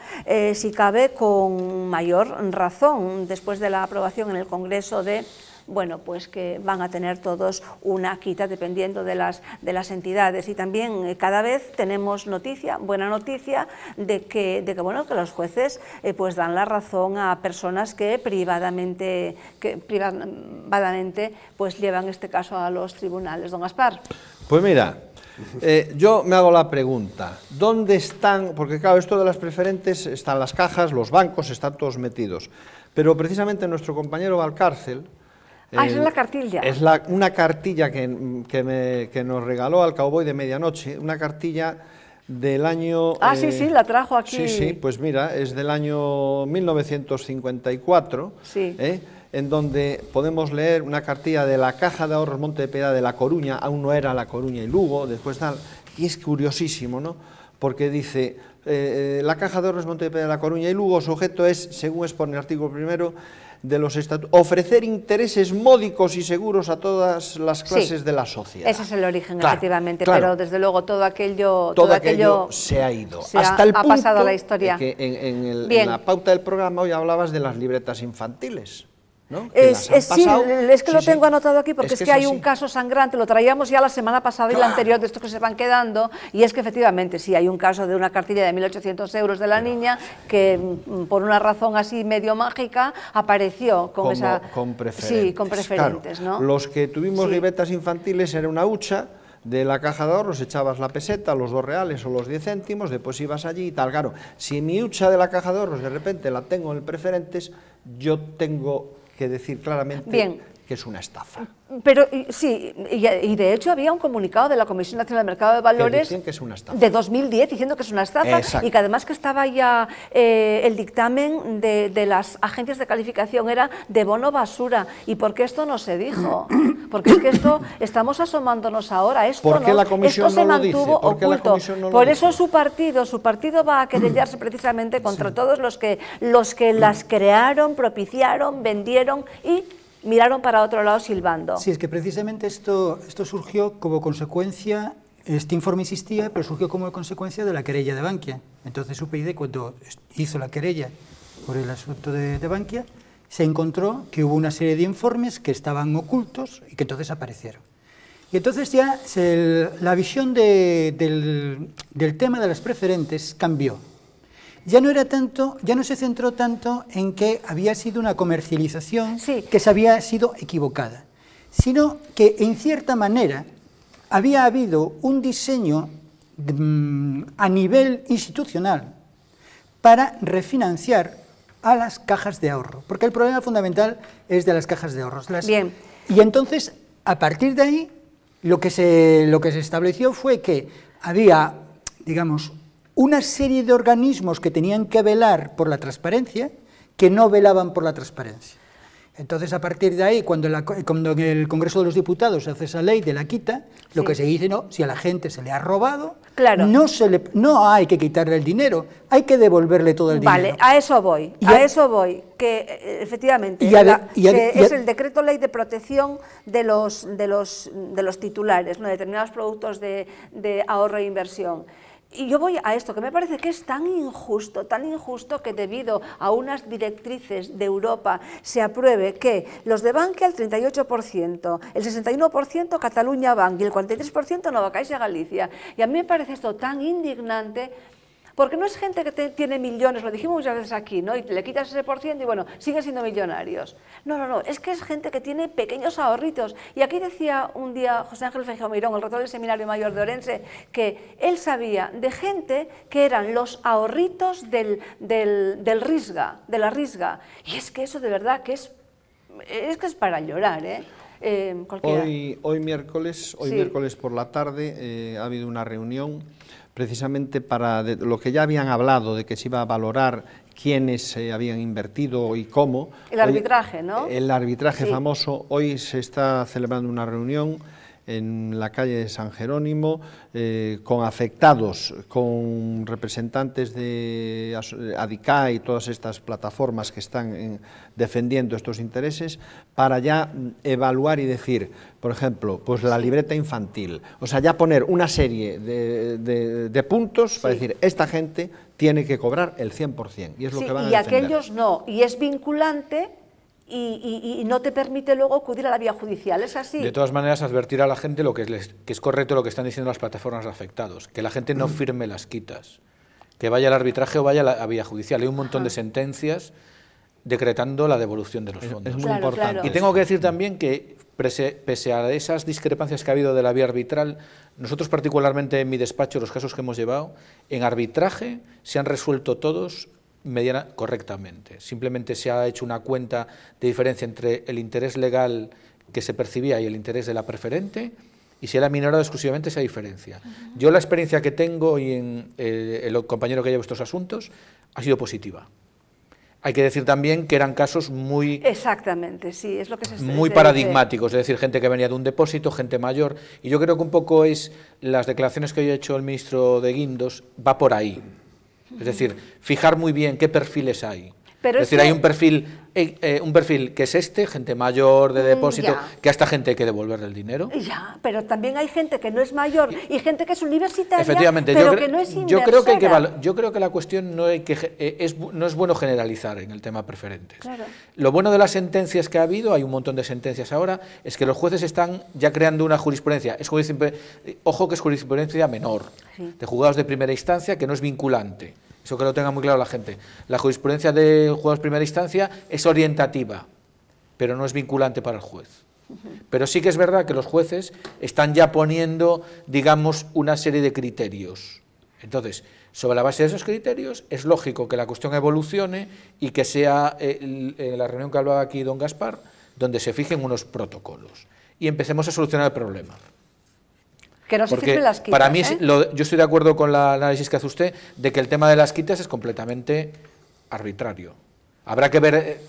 [SPEAKER 1] si cabe, con mayor razón, después de la aprobación en el Congreso bueno, pues que van a tener todos una quita dependiendo de las entidades. Y también cada vez tenemos buena noticia de que los jueces pues dan la razón a personas que privadamente pues llevan este caso a los tribunales. Don Gaspar.
[SPEAKER 3] Pues mira, Yo me hago la pregunta, ¿dónde están? Porque claro, esto de las preferentes, están las cajas, los bancos, están todos metidos. Pero precisamente nuestro compañero Valcárcel...
[SPEAKER 1] esa es la cartilla.
[SPEAKER 3] Es una cartilla que nos regaló al Cowboy de Medianoche, una cartilla del año...
[SPEAKER 1] sí, la trajo aquí.
[SPEAKER 3] Sí, pues mira, es del año 1954,
[SPEAKER 1] sí.
[SPEAKER 3] En donde podemos leer una cartilla de la Caja de Ahorros Monte de Piedad de La Coruña, aún no era La Coruña y Lugo, después tal, y es curiosísimo, ¿no? Porque dice, la Caja de Ahorros Monte de Piedad de La Coruña y Lugo, su objeto es, según expone el artículo primero de los estatutos, ofrecer intereses módicos y seguros a todas las clases de la sociedad.
[SPEAKER 1] Ese es el origen,
[SPEAKER 3] claro,
[SPEAKER 1] efectivamente,
[SPEAKER 3] claro.
[SPEAKER 1] Pero desde luego todo aquello
[SPEAKER 3] se ha ido.
[SPEAKER 1] Hasta el punto ha pasado a la historia.
[SPEAKER 3] Que en la pauta del programa hoy hablabas de las libretas infantiles, ¿no?
[SPEAKER 1] Sí, es que lo tengo anotado aquí porque es que hay un caso sangrante, lo traíamos ya la semana pasada y la anterior de estos que se van quedando, y es que efectivamente sí, hay un caso de una cartilla de 1.800 euros de la niña que por una razón así medio mágica apareció con preferentes. Sí, con preferentes,
[SPEAKER 3] claro,
[SPEAKER 1] ¿no?
[SPEAKER 3] Los que tuvimos libretas infantiles era una hucha de la Caja de Ahorros, echabas la peseta, los 2 reales o los 10 céntimos, después ibas allí y tal. Claro, si mi hucha de la Caja de Ahorros de repente la tengo en el preferentes, yo tengo que decir claramente que es una estafa.
[SPEAKER 1] Pero sí, y de hecho había un comunicado de la Comisión Nacional del Mercado de Valores
[SPEAKER 3] que es una estafa.
[SPEAKER 1] De 2010 diciendo que es una estafa. Exacto. Y que además que estaba ya el dictamen de las agencias de calificación era de bono basura. ¿Y por qué esto no se dijo? Porque es que esto estamos asomándonos ahora. Esto se mantuvo oculto. Por eso su partido va a querellarse precisamente contra todos los que las crearon, propiciaron, vendieron y miraron para otro lado silbando.
[SPEAKER 4] Sí, es que precisamente esto surgió como consecuencia, este informe existía, pero surgió como consecuencia de la querella de Bankia. Entonces UPyD, cuando hizo la querella por el asunto de Bankia, se encontró que hubo una serie de informes que estaban ocultos y que entonces aparecieron. Y entonces ya la visión del tema de las preferentes cambió. Ya no se centró tanto en que había sido una comercialización que se había sido equivocada, sino que en cierta manera había habido un diseño a nivel institucional para refinanciar a las cajas de ahorro, porque el problema fundamental es de las cajas de ahorros.
[SPEAKER 1] Bien.
[SPEAKER 4] Y entonces, a partir de ahí, lo que se estableció fue que había, digamos, una serie de organismos que tenían que velar por la transparencia, que no velaban por la transparencia. Entonces, a partir de ahí, cuando en el Congreso de los Diputados se hace esa ley de la quita, lo que se dice, no, si a la gente se le ha robado, no hay que quitarle el dinero, hay que devolverle todo el dinero.
[SPEAKER 1] Vale, a eso voy, que efectivamente es el decreto ley de protección de los titulares, ¿no?, de determinados productos de ahorro e inversión. Y yo voy a esto, que me parece que es tan injusto que debido a unas directrices de Europa se apruebe que los de Bankia el 38%, el 61% Cataluña Bank y el 43% Nova Caixa Galicia. Y a mí me parece esto tan indignante, porque no es gente que tiene millones, lo dijimos muchas veces aquí, ¿no? Y le quitas ese % y bueno, siguen siendo millonarios. No, es que es gente que tiene pequeños ahorritos. Y aquí decía un día José Ángel Feijóo Meirón, el rector del Seminario Mayor de Orense, que él sabía de gente que eran los ahorritos de la risga. Y es que eso de verdad que es para llorar, ¿eh?
[SPEAKER 3] Hoy miércoles por la tarde ha habido una reunión precisamente para lo que ya habían hablado, de que se iba a valorar quiénes habían invertido y cómo.
[SPEAKER 1] El arbitraje, ¿no?
[SPEAKER 3] El arbitraje famoso. Hoy se está celebrando una reunión en la calle de San Jerónimo, con afectados, con representantes de ADICA y todas estas plataformas que están defendiendo estos intereses, para ya evaluar y decir, por ejemplo, pues la libreta infantil, o sea, ya poner una serie de puntos para decir, esta gente tiene que cobrar el 100%, y es lo que van a defender.
[SPEAKER 1] Y aquellos no, y es vinculante. Y no te permite luego acudir a la vía judicial, ¿es así?
[SPEAKER 2] De todas maneras, advertir a la gente que es correcto lo que están diciendo las plataformas de afectados, que la gente no firme las quitas, que vaya al arbitraje o vaya a la vía judicial. Hay un montón de sentencias decretando la devolución de los fondos.
[SPEAKER 3] Es muy importante.
[SPEAKER 2] Y tengo que decir también que, pese a esas discrepancias que ha habido de la vía arbitral, nosotros particularmente en mi despacho, los casos que hemos llevado, en arbitraje se han resuelto todos correctamente. Simplemente se ha hecho una cuenta de diferencia entre el interés legal que se percibía y el interés de la preferente, y se ha minorado exclusivamente esa diferencia. Yo la experiencia que tengo y en el compañero que lleva estos asuntos ha sido positiva. Hay que decir también que eran casos muy...
[SPEAKER 1] Exactamente, sí, es lo que
[SPEAKER 2] muy paradigmáticos, es decir, gente que venía de un depósito, gente mayor, y yo creo que un poco es las declaraciones que hoy ha hecho el ministro de Guindos, va por ahí. Es decir, fijar muy bien qué perfiles hay.
[SPEAKER 1] Pero
[SPEAKER 2] es decir, hay un perfil que es gente mayor de depósito, que a esta gente hay que devolverle el dinero.
[SPEAKER 1] Ya, pero también hay gente que no es mayor y gente que es universitaria,
[SPEAKER 2] efectivamente,
[SPEAKER 1] pero que no es inversora.
[SPEAKER 2] Yo creo que la cuestión no es bueno generalizar en el tema preferentes.
[SPEAKER 1] Claro.
[SPEAKER 2] Lo bueno de las sentencias que ha habido, hay un montón de sentencias ahora, es que los jueces están ya creando una jurisprudencia. Ojo que es jurisprudencia menor, sí, de juzgados de primera instancia, que no es vinculante. Eso que lo tenga muy claro la gente. La jurisprudencia de juzgados de primera instancia es orientativa, pero no es vinculante para el juez. Pero sí que es verdad que los jueces están ya poniendo, digamos, una serie de criterios. Entonces, sobre la base de esos criterios, es lógico que la cuestión evolucione y que sea en la reunión que hablaba aquí don Gaspar, donde se fijen unos protocolos y empecemos a solucionar el problema.
[SPEAKER 1] Que no se firmen las quitas,
[SPEAKER 2] para mí, yo estoy de acuerdo con el análisis que hace usted de que el tema de las quitas es completamente arbitrario. Habrá que ver,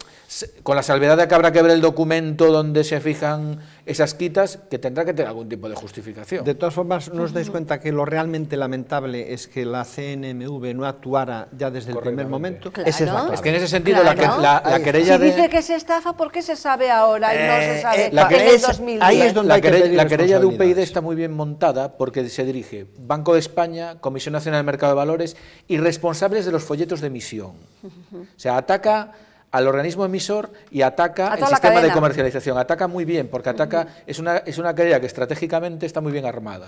[SPEAKER 2] con la salvedad de que habrá que ver el documento donde se fijan esas quitas, que tendrá que tener algún tipo de justificación.
[SPEAKER 3] De todas formas, ¿no os dais cuenta que lo realmente lamentable es que la CNMV no actuara ya desde el primer momento?
[SPEAKER 1] Claro.
[SPEAKER 3] Esa es la clave.
[SPEAKER 2] Es que en ese sentido la querella
[SPEAKER 1] si dice que se estafa, ¿por qué se sabe ahora y no se sabe en el 2010?
[SPEAKER 3] Ahí es donde
[SPEAKER 2] la querella de UPyD está muy bien montada porque se dirige Banco de España, Comisión Nacional del Mercado de Valores y responsables de los folletos de emisión. O sea, ataca al organismo emisor y ataca el sistema de comercialización. Ataca muy bien, porque ataca es una querella que estratégicamente está muy bien armada.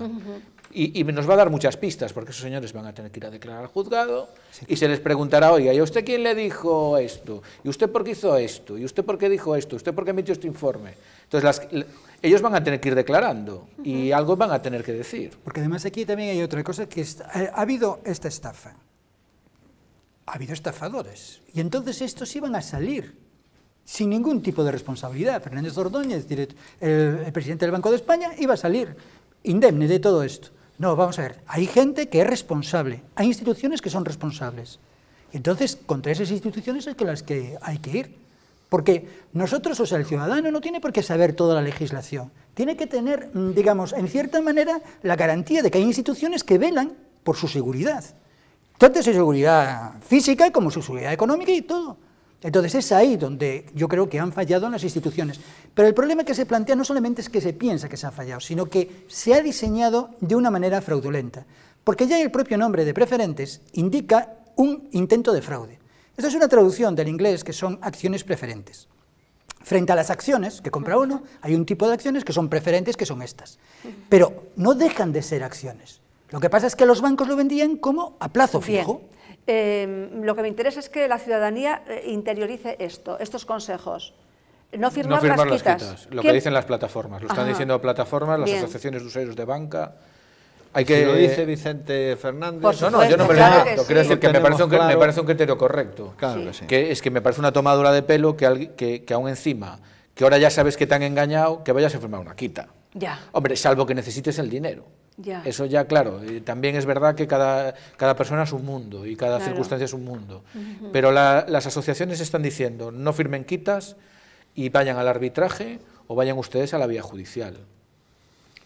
[SPEAKER 2] Y nos va a dar muchas pistas, porque esos señores van a tener que ir a declarar al juzgado y se les preguntará, oiga, ¿y a usted quién le dijo esto? ¿Y usted por qué hizo esto? ¿Y usted por qué dijo esto? ¿Usted por qué emitió este informe? Entonces, ellos van a tener que ir declarando y algo van a tener que decir.
[SPEAKER 4] Porque además aquí también hay otra cosa, que ha habido esta estafa. Ha habido estafadores, y entonces estos iban a salir sin ningún tipo de responsabilidad. Fernández Ordóñez, el presidente del Banco de España, iba a salir indemne de todo esto. No, vamos a ver, hay gente que es responsable, hay instituciones que son responsables. Y entonces, contra esas instituciones es con las que hay que ir. Porque nosotros, o sea, el ciudadano no tiene por qué saber toda la legislación. Tiene que tener, digamos, en cierta manera, la garantía de que hay instituciones que velan por su seguridad. Tanto su seguridad física como su seguridad económica y todo. Entonces es ahí donde yo creo que han fallado en las instituciones. Pero el problema que se plantea no solamente es que se piensa que se ha fallado, sino que se ha diseñado de una manera fraudulenta. Porque ya el propio nombre de preferentes indica un intento de fraude. Esto es una traducción del inglés que son acciones preferentes. Frente a las acciones que compra uno, hay un tipo de acciones que son preferentes, que son estas. Pero no dejan de ser acciones. Lo que pasa es que los bancos lo vendían como a plazo fijo.
[SPEAKER 1] Lo que me interesa es que la ciudadanía interiorice estos consejos. No firmar,
[SPEAKER 2] las
[SPEAKER 1] quitas.
[SPEAKER 2] Lo que dicen las plataformas. Lo están diciendo plataformas, las asociaciones de usuarios de banca.
[SPEAKER 3] Si lo dice Vicente Fernández...
[SPEAKER 2] Yo no me lo quiero decir que me parece un criterio correcto.
[SPEAKER 3] Claro que sí.
[SPEAKER 2] Que es que me parece una tomadura de pelo que aún encima, que ahora ya sabes que te han engañado, que vayas a firmar una quita.
[SPEAKER 1] Ya.
[SPEAKER 2] Hombre, salvo que necesites el dinero.
[SPEAKER 1] Ya.
[SPEAKER 2] Eso ya, claro, también es verdad que cada persona es un mundo y cada circunstancia es un mundo. Pero las asociaciones están diciendo, no firmen quitas y vayan al arbitraje o vayan ustedes a la vía judicial.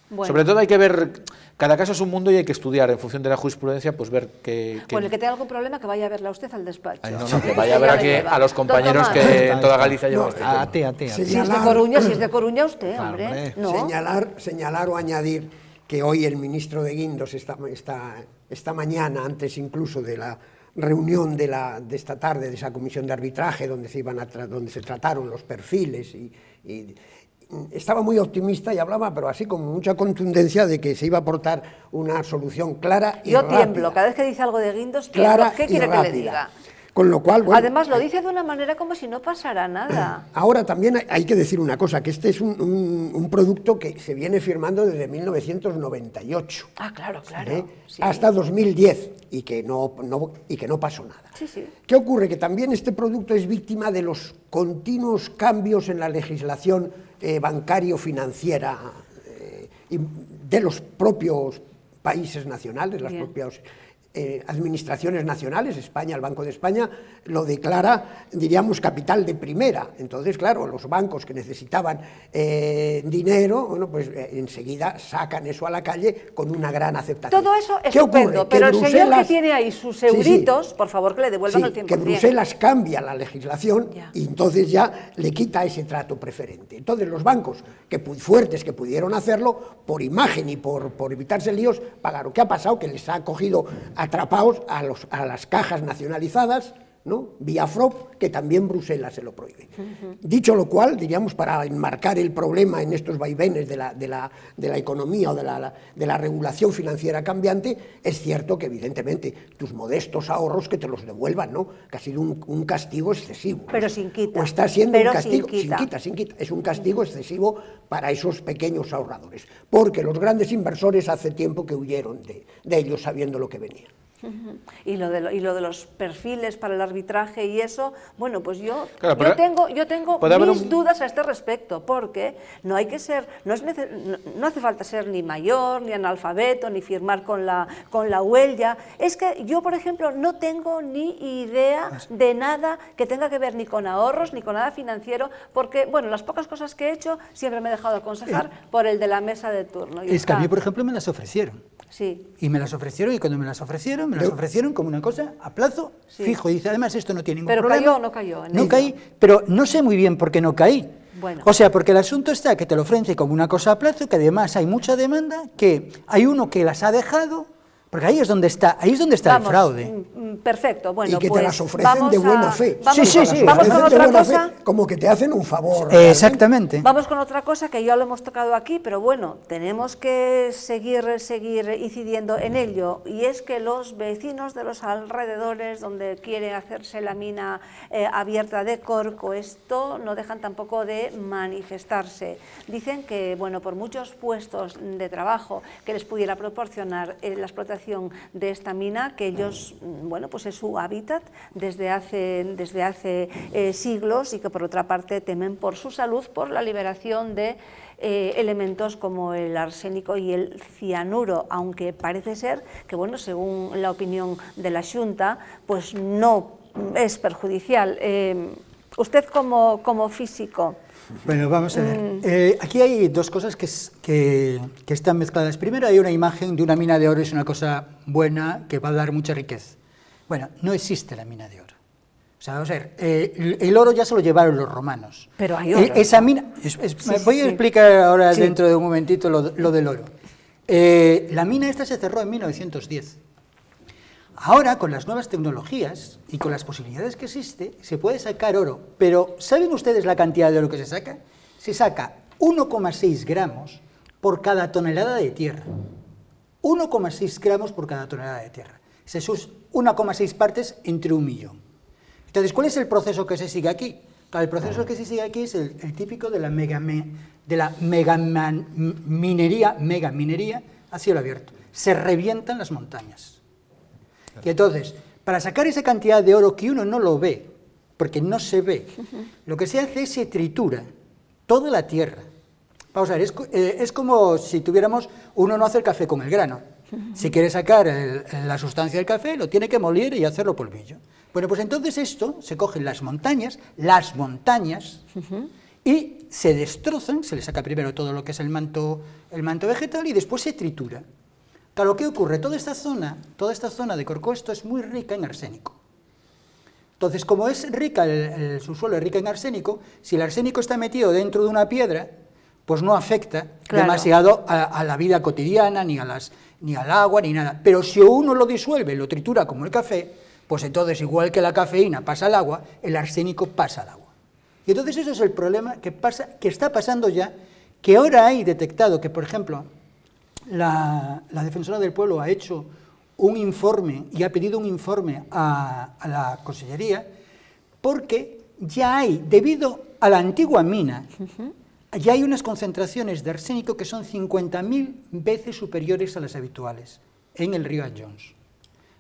[SPEAKER 2] Bueno. Sobre todo hay que ver, cada caso es un mundo y hay que estudiar en función de la jurisprudencia, pues ver que...
[SPEAKER 1] Bueno, el que tenga algún problema que vaya a verla usted al despacho.
[SPEAKER 2] Que vaya a ver aquí a los compañeros que en toda Galicia llevan este tema.
[SPEAKER 3] A ti.
[SPEAKER 1] Si es de Coruña usted, claro, hombre. No.
[SPEAKER 5] Señalar o añadir que hoy el ministro de Guindos, esta mañana, antes incluso de la reunión de esta tarde de esa comisión de arbitraje donde se trataron los perfiles y estaba muy optimista y hablaba, pero así con mucha contundencia, de que se iba a aportar una solución clara y rápida.
[SPEAKER 1] Yo tiemblo, cada vez que dice algo de Guindos, tiemblo. ¿Qué quiere que le diga?
[SPEAKER 5] Con lo cual, bueno,
[SPEAKER 1] además lo dice de una manera como si no pasara nada.
[SPEAKER 5] Ahora también hay que decir una cosa, que este es un producto que se viene firmando desde 1998.
[SPEAKER 1] Ah, claro, claro. Sí.
[SPEAKER 5] Hasta 2010, y que no pasó nada.
[SPEAKER 1] Sí, sí.
[SPEAKER 5] ¿Qué ocurre? Que también este producto es víctima de los continuos cambios en la legislación bancario-financiera y de los propios países nacionales, las propias administraciones nacionales. España, el Banco de España, lo declara, diríamos, capital de primera. Entonces, claro, los bancos que necesitaban dinero, bueno, pues enseguida sacan eso a la calle con una gran aceptación.
[SPEAKER 1] Todo eso es estupendo, pero el señor que tiene ahí sus euritos, por favor, que le devuelvan el 100%.
[SPEAKER 5] Que Bruselas cambia la legislación y entonces ya le quita ese trato preferente. Entonces, los bancos fuertes que pudieron hacerlo, por imagen y por evitarse líos, pagaron. ¿Qué ha pasado? Que les ha cogido atrapados a las cajas nacionalizadas, ¿no? Vía FROP, que también Bruselas se lo prohíbe. Dicho lo cual, diríamos, para enmarcar el problema en estos vaivenes de la economía o de la regulación financiera cambiante, es cierto que evidentemente tus modestos ahorros que te los devuelvan, ¿no? Que ha sido un castigo excesivo.
[SPEAKER 1] Pero sin quita.
[SPEAKER 5] O está siendo un castigo, sin quita. Es un castigo excesivo para esos pequeños ahorradores, porque los grandes inversores hace tiempo que huyeron de ellos sabiendo lo que venía.
[SPEAKER 1] Y lo de los perfiles para el arbitraje y eso, bueno, pues yo tengo mis dudas a este respecto, porque no hay que ser, no hace falta ser ni mayor, ni analfabeto, ni firmar con la huella. Es que yo, por ejemplo, no tengo ni idea de nada que tenga que ver ni con ahorros, ni con nada financiero, porque, bueno, las pocas cosas que he hecho siempre me he dejado aconsejar por el de la mesa de turno.
[SPEAKER 4] Es que a mí, por ejemplo, me las ofrecieron.
[SPEAKER 1] Sí.
[SPEAKER 4] Y me las ofrecieron, y cuando me las ofrecieron como una cosa a plazo fijo. Y dice, además, esto no tiene ningún problema.
[SPEAKER 1] Pero no cayó.
[SPEAKER 4] No caí, pero no sé muy bien por qué no caí.
[SPEAKER 1] Bueno.
[SPEAKER 4] O sea, porque el asunto está que te lo ofrece como una cosa a plazo, que además hay mucha demanda, que hay uno que las ha dejado, porque ahí es donde está el fraude.
[SPEAKER 1] Perfecto, bueno,
[SPEAKER 5] y que
[SPEAKER 1] pues
[SPEAKER 5] te las ofrecen de buena fe.
[SPEAKER 4] Sí.
[SPEAKER 1] Vamos con otra cosa.
[SPEAKER 5] Como que te hacen un favor.
[SPEAKER 4] Exactamente.
[SPEAKER 1] Vamos con otra cosa que ya lo hemos tocado aquí, pero bueno, tenemos que seguir incidiendo en ello, y es que los vecinos de los alrededores donde quiere hacerse la mina abierta de Corcoesto no dejan tampoco de manifestarse. Dicen que, bueno, por muchos puestos de trabajo que les pudiera proporcionar la explotación de esta mina, que ellos, bueno, pues es su hábitat desde hace siglos, y que por otra parte temen por su salud, por la liberación de elementos como el arsénico y el cianuro, aunque parece ser que, bueno, según la opinión de la Xunta, pues no es perjudicial. Usted como físico...
[SPEAKER 4] Bueno, vamos a ver. Aquí hay dos cosas que están mezcladas. Primero, hay una imagen de una mina de oro, es una cosa buena que va a dar mucha riqueza. Bueno, no existe la mina de oro. O sea, vamos a ver, el oro ya se lo llevaron los romanos.
[SPEAKER 1] Pero hay oro.
[SPEAKER 4] Esa mina, voy a explicar ahora dentro de un momentito lo del oro. La mina esta se cerró en 1910. Ahora, con las nuevas tecnologías y con las posibilidades que existe, se puede sacar oro. Pero, ¿saben ustedes la cantidad de oro que se saca? Se saca 1,6 gramos por cada tonelada de tierra. 1,6 gramos por cada tonelada de tierra. Se sus 1,6 partes entre 1 millón. Entonces, ¿cuál es el proceso que se sigue aquí? Claro, el proceso que se sigue aquí es el típico de la megaminería a cielo abierto. Se revientan las montañas. Y entonces, para sacar esa cantidad de oro que uno no lo ve, porque no se ve, lo que se hace es se tritura toda la tierra. Vamos a ver, es como si tuviéramos, uno no hace el café con el grano. Si quiere sacar la sustancia del café, lo tiene que moler y hacerlo polvillo. Bueno, pues entonces esto, se cogen las montañas, y se destrozan, se le saca primero todo lo que es el manto vegetal, y después se tritura. Claro, ¿qué ocurre? Toda esta zona de Corcoesto es muy rica en arsénico. Entonces, como es rica, el subsuelo es rica en arsénico, si el arsénico está metido dentro de una piedra, pues no afecta demasiado a la vida cotidiana, ni al agua, ni nada. Pero si uno lo disuelve, lo tritura como el café, pues entonces, igual que la cafeína pasa al agua, el arsénico pasa al agua. Y entonces eso es el problema que está pasando ya, que ahora hay detectado que, por ejemplo, la Defensora del Pueblo ha hecho un informe y ha pedido un informe a la Consellería porque ya hay, debido a la antigua mina, ya hay unas concentraciones de arsénico que son 50.000 veces superiores a las habituales en el río Jones.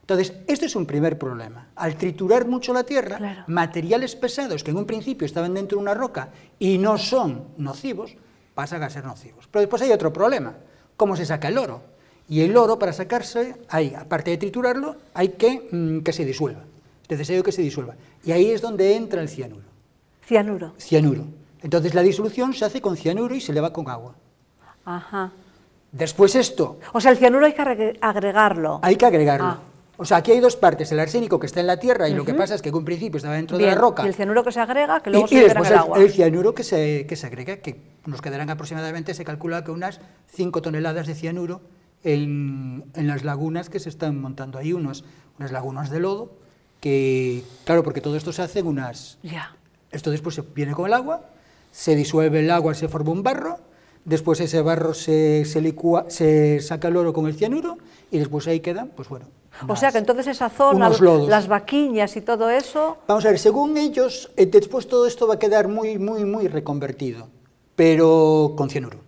[SPEAKER 4] Entonces, este es un primer problema. Al triturar mucho la tierra, materiales pesados que en un principio estaban dentro de una roca y no son nocivos, pasan a ser nocivos. Pero después hay otro problema, ¿cómo se saca el oro? Y el oro, para sacarse, aparte de triturarlo, hay que se disuelva. Es necesario que se disuelva. Y ahí es donde entra el cianuro.
[SPEAKER 1] Cianuro.
[SPEAKER 4] Cianuro. Entonces la disolución se hace con cianuro y se eleva con agua.
[SPEAKER 1] Ajá.
[SPEAKER 4] Después esto...
[SPEAKER 1] O sea, el cianuro hay que agregarlo.
[SPEAKER 4] Hay que agregarlo. O sea, aquí hay dos partes, el arsénico que está en la tierra y lo que pasa es que en un principio estaba dentro de la roca.
[SPEAKER 1] Y el cianuro que se agrega, que luego se
[SPEAKER 4] libera en el
[SPEAKER 1] agua.
[SPEAKER 4] El cianuro que se agrega, que nos quedarán aproximadamente, se calcula que unas 5 toneladas de cianuro en las lagunas que se están montando ahí, unas lagunas de lodo, que, claro, porque todo esto se hace en unas... Esto después se viene con el agua, se disuelve el agua, se forma un barro, después ese barro se licúa, se saca el oro con el cianuro y después ahí quedan, pues bueno...
[SPEAKER 1] O sea que entonces esa zona, las vaquiñas y todo eso...
[SPEAKER 4] Vamos a ver, según ellos, después todo esto va a quedar muy reconvertido, pero con cianuro.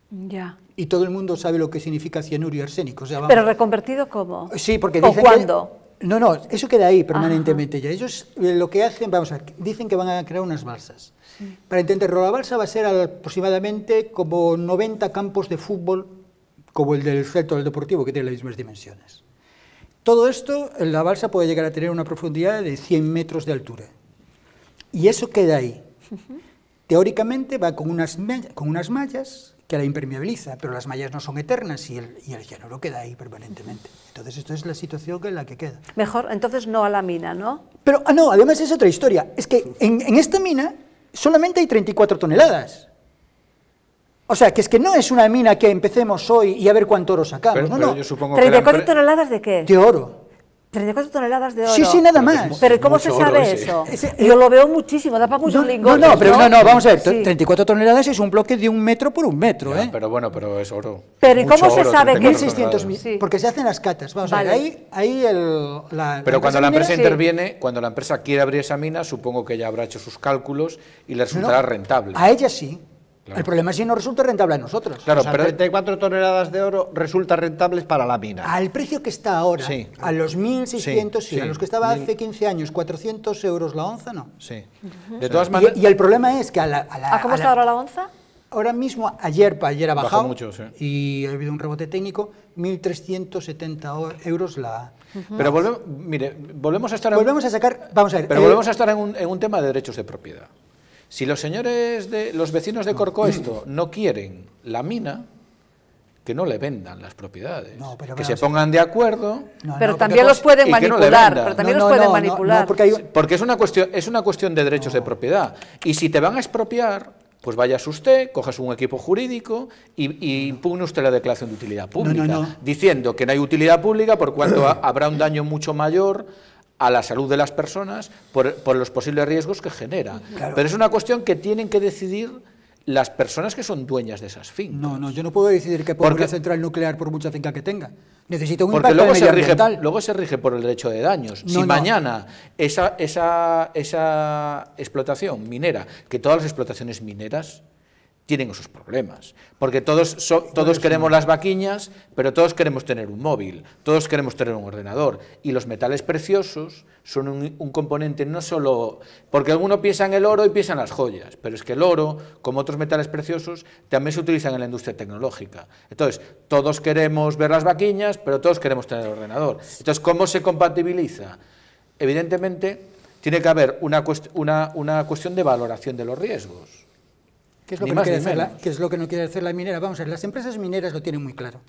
[SPEAKER 1] Ya.
[SPEAKER 4] Y todo el mundo sabe lo que significa cianuro y arsénico. O sea,
[SPEAKER 1] ¿Pero reconvertido cómo?
[SPEAKER 4] Sí, porque
[SPEAKER 1] dicen... ¿O cuándo?
[SPEAKER 4] No, eso queda ahí permanentemente ya. Ellos lo que hacen, vamos a ver, dicen que van a crear unas balsas. Sí. Para entenderlo, la balsa va a ser aproximadamente como 90 campos de fútbol, como el del Celta del Deportivo, que tiene las mismas dimensiones. Todo esto, la balsa puede llegar a tener una profundidad de 100 metros de altura. Y eso queda ahí. Teóricamente va con unas mallas que la impermeabiliza, pero las mallas no son eternas y el cianuro queda ahí permanentemente. Entonces, esto es la situación en la que queda.
[SPEAKER 1] Mejor, entonces, no a la mina, ¿no?
[SPEAKER 4] Pero, no, además es otra historia. Es que en esta mina solamente hay 34 toneladas. O sea, que es que no es una mina que empecemos hoy y a ver cuánto oro sacamos.
[SPEAKER 2] Pero yo supongo
[SPEAKER 1] ¿34 toneladas de qué?
[SPEAKER 4] De oro.
[SPEAKER 1] 34 toneladas de oro.
[SPEAKER 4] Sí, nada más.
[SPEAKER 1] Pero ¿cómo se sabe eso? Yo lo veo muchísimo, da para muchos lingotes.
[SPEAKER 4] No, vamos a ver, 34 toneladas es un bloque de 1 metro por 1 metro,
[SPEAKER 2] ya, pero bueno, pero es oro.
[SPEAKER 1] Pero ¿y cómo se sabe que
[SPEAKER 4] 1.600.000? Sí. Porque se hacen las catas, vamos a ver, ahí
[SPEAKER 2] Pero cuando la empresa interviene, cuando la empresa quiere abrir esa mina, supongo que ya habrá hecho sus cálculos y le resultará rentable.
[SPEAKER 4] A ella sí. Claro. El problema es si no resulta rentable a nosotros.
[SPEAKER 3] Claro, o sea, pero 34 toneladas de oro resultan rentables para la mina.
[SPEAKER 4] Al precio que está ahora, a los 1.600, sí, a los que estaba hace 15 años, 400 euros la onza, no.
[SPEAKER 3] Sí.
[SPEAKER 2] De todas maneras...
[SPEAKER 4] Y el problema es que
[SPEAKER 1] ¿A cómo está ahora la onza?
[SPEAKER 4] Ahora mismo, ayer ha bajado
[SPEAKER 2] mucho, sí.
[SPEAKER 4] Y ha habido un rebote técnico, 1.370 euros la...
[SPEAKER 2] Pero volvemos a estar...
[SPEAKER 4] Volvemos a sacar... Vamos a ver...
[SPEAKER 2] Pero volvemos a estar en un tema de derechos de propiedad. Si los los vecinos de Corcoesto no quieren la mina, que no le vendan las propiedades, que se pongan de acuerdo.
[SPEAKER 1] Pero también los pueden manipular, pero también los pueden manipular.
[SPEAKER 2] Porque es una cuestión de derechos de propiedad. Y si te van a expropiar, pues vayas usted, cojas un equipo jurídico y impugne usted la declaración de utilidad pública, diciendo que no hay utilidad pública por cuanto habrá un daño mucho mayor a la salud de las personas por los posibles riesgos que genera. Claro. Pero es una cuestión que tienen que decidir las personas que son dueñas de esas fincas.
[SPEAKER 4] No, yo no puedo decidir que ponga una central nuclear por mucha finca que tenga. Necesito un impacto medioambiental.
[SPEAKER 2] Luego se rige por el derecho de daños. Si mañana esa explotación minera, que todas las explotaciones mineras tienen esos problemas, porque todos queremos las vaquiñas, pero todos queremos tener un móvil, todos queremos tener un ordenador, y los metales preciosos son un componente no solo... Porque alguno piensa en el oro y piensa en las joyas, pero es que el oro, como otros metales preciosos, también se utilizan en la industria tecnológica. Entonces, todos queremos ver las vaquiñas, pero todos queremos tener el ordenador. Entonces, ¿cómo se compatibiliza? Evidentemente, tiene que haber una cuestión de valoración de los riesgos.
[SPEAKER 4] ¿Qué es lo que no quiere hacer la minera? Vamos a ver, las empresas mineras lo tienen muy claro.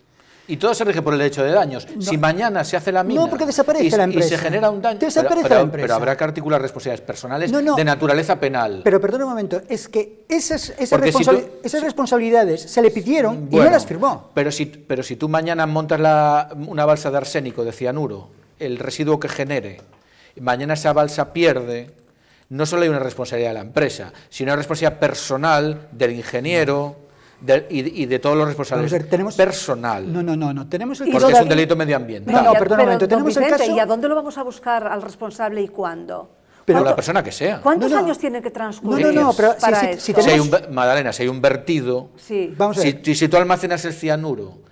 [SPEAKER 2] Y todo se rige por el derecho de daños. No. Si mañana se hace la mina
[SPEAKER 4] porque desaparece la empresa.
[SPEAKER 2] Y se genera un daño, pero habrá que articular responsabilidades personales de naturaleza penal.
[SPEAKER 4] Pero perdona un momento, es que esas responsabilidades se le pidieron y no las firmó.
[SPEAKER 2] Pero si tú mañana montas una balsa de arsénico, de cianuro, el residuo que genere, y mañana esa balsa pierde... No solo hay una responsabilidad de la empresa, sino una responsabilidad personal del ingeniero, y de todos los responsables. Personal.
[SPEAKER 4] No, tenemos el
[SPEAKER 2] porque es un delito medioambiental.
[SPEAKER 4] No, perdón un momento, tenemos
[SPEAKER 1] Vicente,
[SPEAKER 4] el caso...
[SPEAKER 1] ¿y a dónde lo vamos a buscar al responsable y cuándo?
[SPEAKER 2] Pero la persona que sea.
[SPEAKER 1] ¿Cuántos años tienen que transcurrir
[SPEAKER 4] pero
[SPEAKER 1] para
[SPEAKER 4] si
[SPEAKER 1] esto?
[SPEAKER 2] Madalena, si hay un vertido,
[SPEAKER 4] Vamos a ver.
[SPEAKER 2] Si tú almacenas el cianuro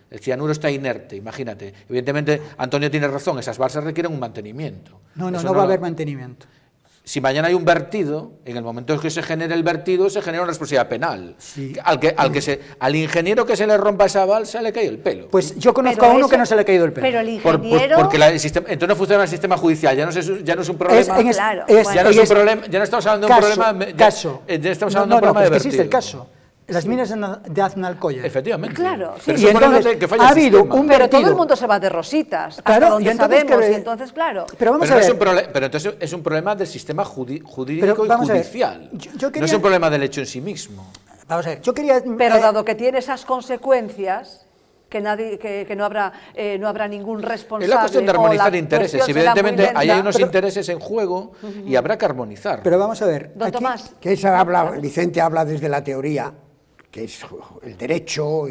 [SPEAKER 2] está inerte, imagínate. Evidentemente, Antonio tiene razón, esas balsas requieren un mantenimiento.
[SPEAKER 4] No va a haber mantenimiento.
[SPEAKER 2] Si mañana hay un vertido, en el momento en que se genere el vertido, se genera una responsabilidad penal.
[SPEAKER 4] Sí.
[SPEAKER 2] Al ingeniero que se le rompa esa balsa le cae el pelo.
[SPEAKER 4] Pues yo conozco a uno que no se le ha caído el pelo.
[SPEAKER 1] Pero el ingeniero...
[SPEAKER 2] Porque entonces no funciona el sistema judicial, ya no es un problema. Ya no estamos hablando de un problema. Estamos hablando de un problema de vertido.
[SPEAKER 4] Existe el caso. Las minas de Aznalcóllar.
[SPEAKER 2] Efectivamente.
[SPEAKER 1] Claro.
[SPEAKER 2] Pero
[SPEAKER 4] y entonces
[SPEAKER 2] que falla
[SPEAKER 4] ha habido un
[SPEAKER 1] Pero
[SPEAKER 4] vertido.
[SPEAKER 1] todo el mundo se va de rositas,
[SPEAKER 4] Claro,
[SPEAKER 1] hasta donde
[SPEAKER 4] y entonces
[SPEAKER 1] sabemos, y entonces, claro.
[SPEAKER 4] Pero vamos a ver.
[SPEAKER 2] Pero entonces es un problema del sistema jurídico y judicial. No es un problema del hecho en sí mismo.
[SPEAKER 4] Vamos a ver, yo quería...
[SPEAKER 1] Pero dado que tiene esas consecuencias, que no habrá ningún responsable.
[SPEAKER 2] Es la cuestión de armonizar intereses. Evidentemente, ahí hay unos intereses en juego y habrá que armonizar.
[SPEAKER 4] Pero vamos a ver.
[SPEAKER 1] Don Tomás.
[SPEAKER 5] Que Vicente habla desde la teoría, que es el derecho,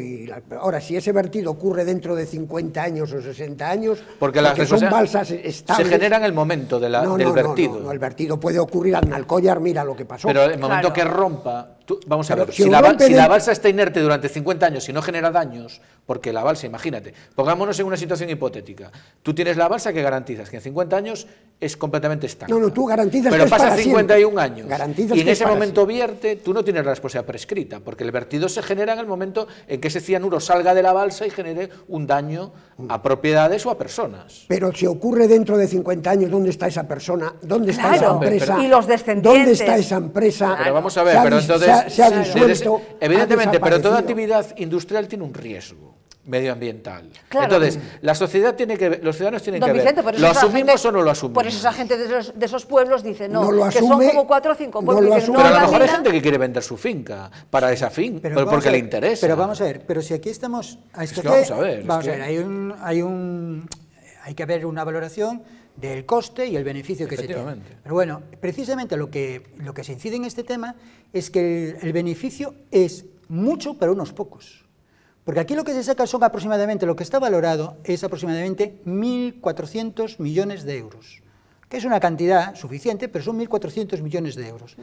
[SPEAKER 5] ahora si ese vertido ocurre dentro de 50 años o 60 años,
[SPEAKER 2] porque son balsas estables, se genera en el momento del vertido.
[SPEAKER 5] No, el vertido puede ocurrir al Aznalcóllar, mira lo que pasó.
[SPEAKER 2] Pero el momento que rompa, vamos a ver, si la balsa está inerte durante 50 años y no genera daños, porque la balsa, imagínate, pongámonos en una situación hipotética, tú tienes la balsa que garantizas que en 50 años es completamente estanca.
[SPEAKER 5] No, tú garantizas
[SPEAKER 2] pero
[SPEAKER 5] que
[SPEAKER 2] pasa
[SPEAKER 5] es para
[SPEAKER 2] 51 años
[SPEAKER 5] garantizas
[SPEAKER 2] y en
[SPEAKER 5] que
[SPEAKER 2] ese momento vierte, tú no tienes la responsabilidad prescrita, porque el vertido se genera en el momento en que ese cianuro salga de la balsa y genere un daño a propiedades o a personas.
[SPEAKER 5] Pero si ocurre dentro de 50 años, ¿dónde está esa persona? ¿Dónde está esa empresa?
[SPEAKER 1] Y los descendientes.
[SPEAKER 5] ¿Dónde está esa empresa?
[SPEAKER 2] Pero vamos a ver, pero entonces...
[SPEAKER 5] Se ha disuelto,
[SPEAKER 2] evidentemente, pero toda actividad industrial tiene un riesgo medioambiental. Claro. Entonces, la sociedad tiene que ver, los ciudadanos tienen que
[SPEAKER 1] Vicente,
[SPEAKER 2] ver, ¿lo asumimos o no lo asumimos?
[SPEAKER 1] Por eso esa gente de esos pueblos dice, no
[SPEAKER 5] lo
[SPEAKER 1] que
[SPEAKER 5] asume,
[SPEAKER 1] son como 4 o 5 pueblos.
[SPEAKER 2] Pero a lo mejor hay gente que quiere vender su finca para esa finca, porque le interesa.
[SPEAKER 4] Pero vamos a ver, pero si aquí estamos... Hay que haber una valoración del coste y el beneficio que se tiene. Pero bueno, precisamente lo que se incide en este tema es que el beneficio es mucho para unos pocos. Porque aquí lo que se saca son aproximadamente, lo que está valorado es aproximadamente 1.400 millones de euros, que es una cantidad suficiente, pero son 1.400 millones de euros.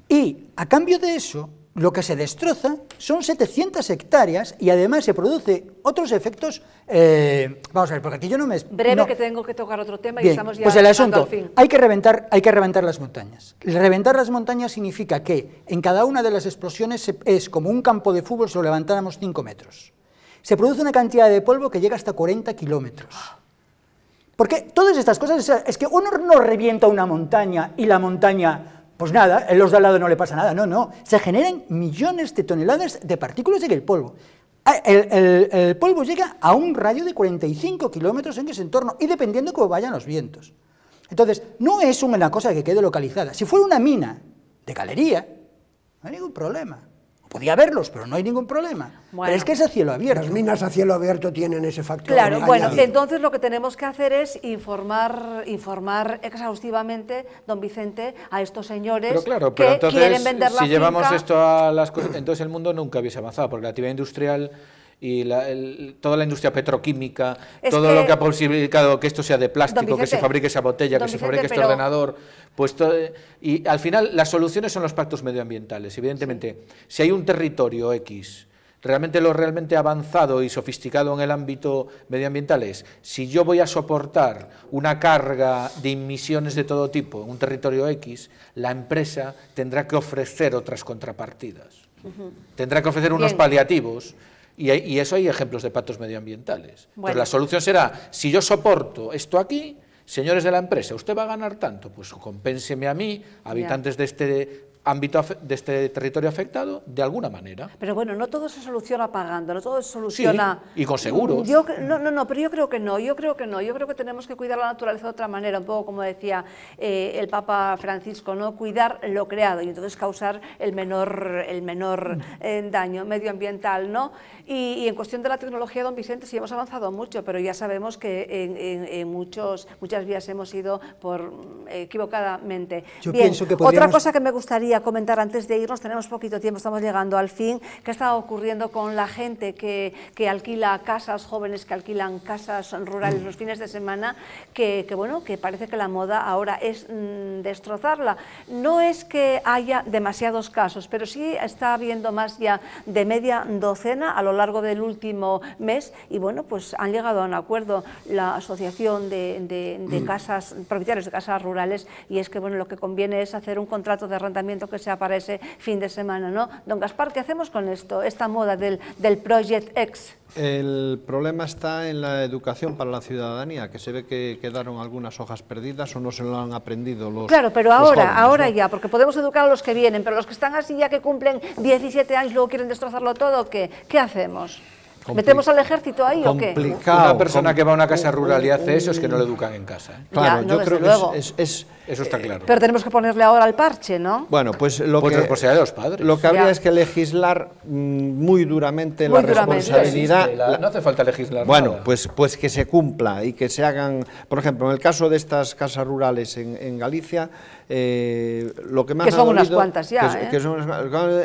[SPEAKER 4] Y a cambio de eso, lo que se destroza son 700 hectáreas y además se produce otros efectos. Vamos a ver, porque aquí yo no me...
[SPEAKER 1] que tengo que tocar otro tema.
[SPEAKER 4] Bien,
[SPEAKER 1] y estamos ya
[SPEAKER 4] pues el asunto,
[SPEAKER 1] al fin.
[SPEAKER 4] hay que reventar las montañas. Reventar las montañas significa que en cada una de las explosiones es como un campo de fútbol si lo levantáramos 5 metros. Se produce una cantidad de polvo que llega hasta 40 kilómetros. Porque todas estas cosas, es que uno no revienta una montaña y la montaña... Pues nada, a los de al lado no le pasa nada, no, se generan millones de toneladas de partículas en el polvo. El polvo llega a un radio de 45 kilómetros en ese entorno y dependiendo cómo vayan los vientos. Entonces, no es una cosa que quede localizada. Si fuera una mina de galería, no hay ningún problema. Podía haberlos, pero no hay ningún problema. Bueno, pero es que es a cielo abierto.
[SPEAKER 5] Las minas a cielo abierto tienen ese factor.
[SPEAKER 1] Claro, bueno, entonces lo que tenemos que hacer es informar exhaustivamente, don Vicente, a estos señores que quieren vender la finca.
[SPEAKER 2] Si llevamos esto a las cosas, entonces el mundo nunca hubiese avanzado, porque la actividad industrial y toda la industria petroquímica, todo lo que ha posibilitado que esto sea de plástico, Vicente, que se fabrique esa botella, que se fabrique este ordenador, pues y al final las soluciones son los pactos medioambientales. Evidentemente, si hay un territorio X, realmente lo realmente avanzado y sofisticado en el ámbito medioambiental es, si yo voy a soportar una carga de emisiones de todo tipo en un territorio X, la empresa tendrá que ofrecer otras contrapartidas, tendrá que ofrecer unos paliativos. Y eso hay ejemplos de pactos medioambientales. Bueno. Entonces la solución será, si yo soporto esto aquí, señores de la empresa, usted va a ganar tanto, pues compénseme a mí, habitantes de este ámbito, de este territorio afectado, de alguna manera.
[SPEAKER 1] Pero bueno, no todo se soluciona pagando, no todo se soluciona...
[SPEAKER 2] Sí, y con seguros.
[SPEAKER 1] Pero yo creo que no, yo creo que tenemos que cuidar la naturaleza de otra manera, un poco como decía el Papa Francisco, ¿no? Cuidar lo creado y entonces causar el menor daño medioambiental, ¿no? Y en cuestión de la tecnología, don Vicente, sí hemos avanzado mucho, pero ya sabemos que en muchas vías hemos ido equivocadamente.
[SPEAKER 4] Yo pienso que podríamos...
[SPEAKER 1] Otra cosa que me gustaría quería comentar antes de irnos, tenemos poquito tiempo, estamos llegando al fin, qué está ocurriendo con la gente que alquila casas, jóvenes que alquilan casas rurales los fines de semana, que parece que la moda ahora es destrozarla. No es que haya demasiados casos, pero sí está habiendo más ya de media docena a lo largo del último mes, y bueno, pues han llegado a un acuerdo la Asociación de casas, propietarios de casas rurales, y es que bueno, lo que conviene es hacer un contrato de arrendamiento que sea para ese fin de semana, ¿no? Don Gaspar, ¿qué hacemos con esto, esta moda del Project X?
[SPEAKER 3] El problema está en la educación para la ciudadanía, que se ve que quedaron algunas hojas perdidas o no se lo han aprendido los
[SPEAKER 1] Claro, pero
[SPEAKER 3] los
[SPEAKER 1] ahora,
[SPEAKER 3] jóvenes,
[SPEAKER 1] ahora
[SPEAKER 3] ¿no?
[SPEAKER 1] ya, porque podemos educar a los que vienen, pero los que están así ya que cumplen 17 años y luego quieren destrozarlo todo, ¿qué hacemos? ¿Metemos al ejército ahí o qué?
[SPEAKER 2] Una persona que va a una casa rural y hace eso es que no le educan en casa, ¿eh?
[SPEAKER 3] Claro,
[SPEAKER 1] Ya, no,
[SPEAKER 3] yo
[SPEAKER 1] desde
[SPEAKER 3] creo
[SPEAKER 1] luego.
[SPEAKER 3] que
[SPEAKER 2] Eso está claro.
[SPEAKER 1] Pero tenemos que ponerle ahora el parche, ¿no?
[SPEAKER 3] Bueno, pues lo
[SPEAKER 2] Pues
[SPEAKER 3] que
[SPEAKER 2] responsabilidad de los padres.
[SPEAKER 3] Lo que habría
[SPEAKER 1] Ya.
[SPEAKER 3] es que legislar muy duramente
[SPEAKER 1] Muy
[SPEAKER 3] la
[SPEAKER 1] duramente.
[SPEAKER 3] responsabilidad.
[SPEAKER 2] No hace falta legislar
[SPEAKER 3] Bueno,
[SPEAKER 2] nada.
[SPEAKER 3] pues que se cumpla y que se hagan, por ejemplo, en el caso de estas casas rurales en Galicia, lo que más
[SPEAKER 1] Que son
[SPEAKER 3] ha
[SPEAKER 1] unas
[SPEAKER 3] dolido,
[SPEAKER 1] cuantas ya,
[SPEAKER 3] que son